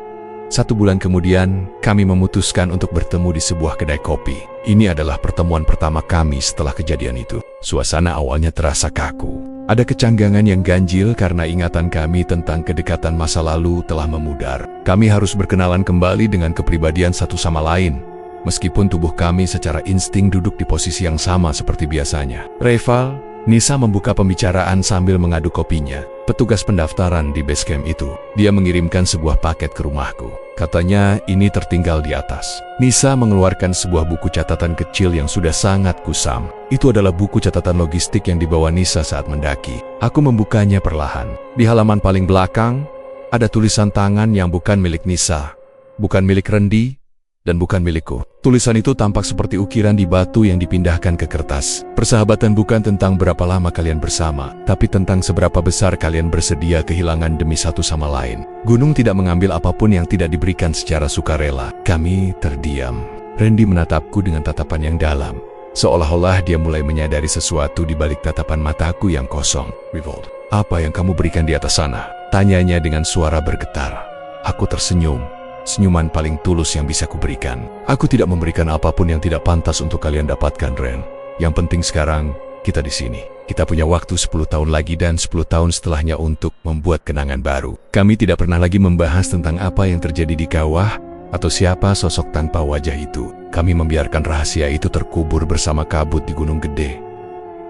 1 bulan kemudian, kami memutuskan untuk bertemu di sebuah kedai kopi. Ini adalah pertemuan pertama kami setelah kejadian itu. Suasana awalnya terasa kaku. Ada kecanggangan yang ganjil karena ingatan kami tentang kedekatan masa lalu telah memudar. Kami harus berkenalan kembali dengan kepribadian satu sama lain, meskipun tubuh kami secara insting duduk di posisi yang sama seperti biasanya. Rival, Nisa membuka pembicaraan sambil mengaduk kopinya. Petugas pendaftaran di base camp itu. Dia mengirimkan sebuah paket ke rumahku. Katanya ini tertinggal di atas. Nisa mengeluarkan sebuah buku catatan kecil yang sudah sangat kusam. Itu adalah buku catatan logistik yang dibawa Nisa saat mendaki. Aku membukanya perlahan. Di halaman paling belakang, ada tulisan tangan yang bukan milik Nisa, bukan milik Randy, dan bukan milikku. Tulisan itu tampak seperti ukiran di batu yang dipindahkan ke kertas. Persahabatan bukan tentang berapa lama kalian bersama, tapi tentang seberapa besar kalian bersedia kehilangan demi satu sama lain. Gunung tidak mengambil apapun yang tidak diberikan secara sukarela. Kami terdiam. Randy menatapku dengan tatapan yang dalam, seolah-olah dia mulai menyadari sesuatu di balik tatapan mataku yang kosong. Revolt, apa yang kamu berikan di atas sana? Tanyanya dengan suara bergetar. Aku tersenyum. Senyuman paling tulus yang bisa kuberikan. Aku tidak memberikan apapun yang tidak pantas untuk kalian dapatkan, Ren. Yang penting sekarang, kita di sini. Kita punya waktu 10 tahun lagi dan 10 tahun setelahnya untuk membuat kenangan baru. Kami tidak pernah lagi membahas tentang apa yang terjadi di kawah atau siapa sosok tanpa wajah itu. Kami membiarkan rahasia itu terkubur bersama kabut di Gunung Gede.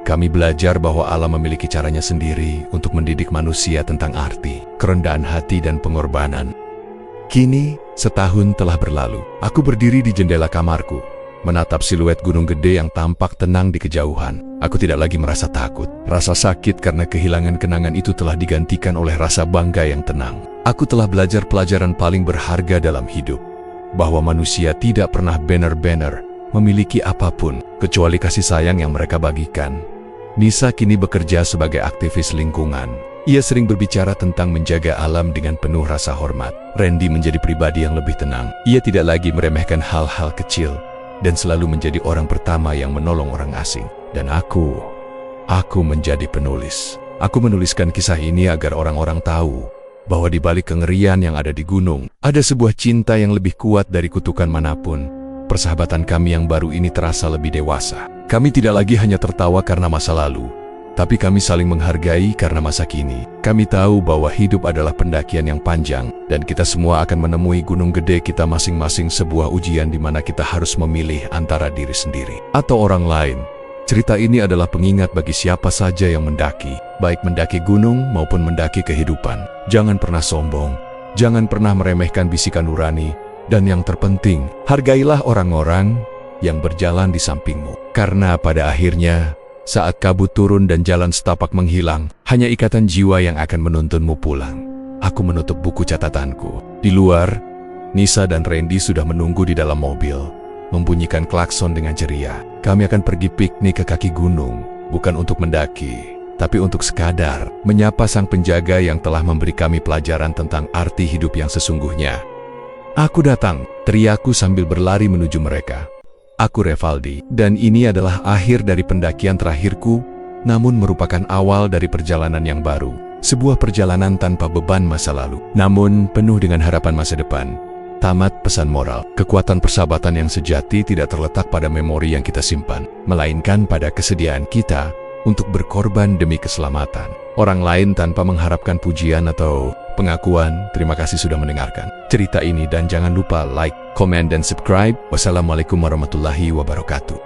Kami belajar bahwa alam memiliki caranya sendiri untuk mendidik manusia tentang arti, kerendahan hati, dan pengorbanan. Kini, setahun telah berlalu. Aku berdiri di jendela kamarku, menatap siluet Gunung Gede yang tampak tenang di kejauhan. Aku tidak lagi merasa takut. Rasa sakit karena kehilangan kenangan itu telah digantikan oleh rasa bangga yang tenang. Aku telah belajar pelajaran paling berharga dalam hidup, bahwa manusia tidak pernah benar-benar memiliki apapun, kecuali kasih sayang yang mereka bagikan. Nisa kini bekerja sebagai aktivis lingkungan. Ia sering berbicara tentang menjaga alam dengan penuh rasa hormat. Randy menjadi pribadi yang lebih tenang. Ia tidak lagi meremehkan hal-hal kecil dan selalu menjadi orang pertama yang menolong orang asing. Dan aku menjadi penulis. Aku menuliskan kisah ini agar orang-orang tahu bahwa di balik kengerian yang ada di gunung, ada sebuah cinta yang lebih kuat dari kutukan manapun. Persahabatan kami yang baru ini terasa lebih dewasa. Kami tidak lagi hanya tertawa karena masa lalu, tapi kami saling menghargai karena masa kini. Kami tahu bahwa hidup adalah pendakian yang panjang, dan kita semua akan menemui gunung gede kita masing-masing, sebuah ujian di mana kita harus memilih antara diri sendiri atau orang lain. Cerita ini adalah pengingat bagi siapa saja yang mendaki, baik mendaki gunung maupun mendaki kehidupan. Jangan pernah sombong, jangan pernah meremehkan bisikan nurani, dan yang terpenting, hargailah orang-orang yang berjalan di sampingmu. Karena pada akhirnya, saat kabut turun dan jalan setapak menghilang, hanya ikatan jiwa yang akan menuntunmu pulang. Aku menutup buku catatanku. Di luar, Nisa dan Randy sudah menunggu di dalam mobil, membunyikan klakson dengan ceria. Kami akan pergi piknik ke kaki gunung, bukan untuk mendaki, tapi untuk sekadar menyapa sang penjaga yang telah memberi kami pelajaran tentang arti hidup yang sesungguhnya. Aku datang, teriakku sambil berlari menuju mereka. Aku Revaldi, dan ini adalah akhir dari pendakian terakhirku, namun merupakan awal dari perjalanan yang baru. Sebuah perjalanan tanpa beban masa lalu, namun penuh dengan harapan masa depan. Tamat pesan moral. Kekuatan persahabatan yang sejati tidak terletak pada memori yang kita simpan, melainkan pada kesediaan kita untuk berkorban demi keselamatan orang lain tanpa mengharapkan pujian atau pengakuan. Terima kasih sudah mendengarkan cerita ini dan jangan lupa like, komen, dan subscribe. Wassalamualaikum warahmatullahi wabarakatuh.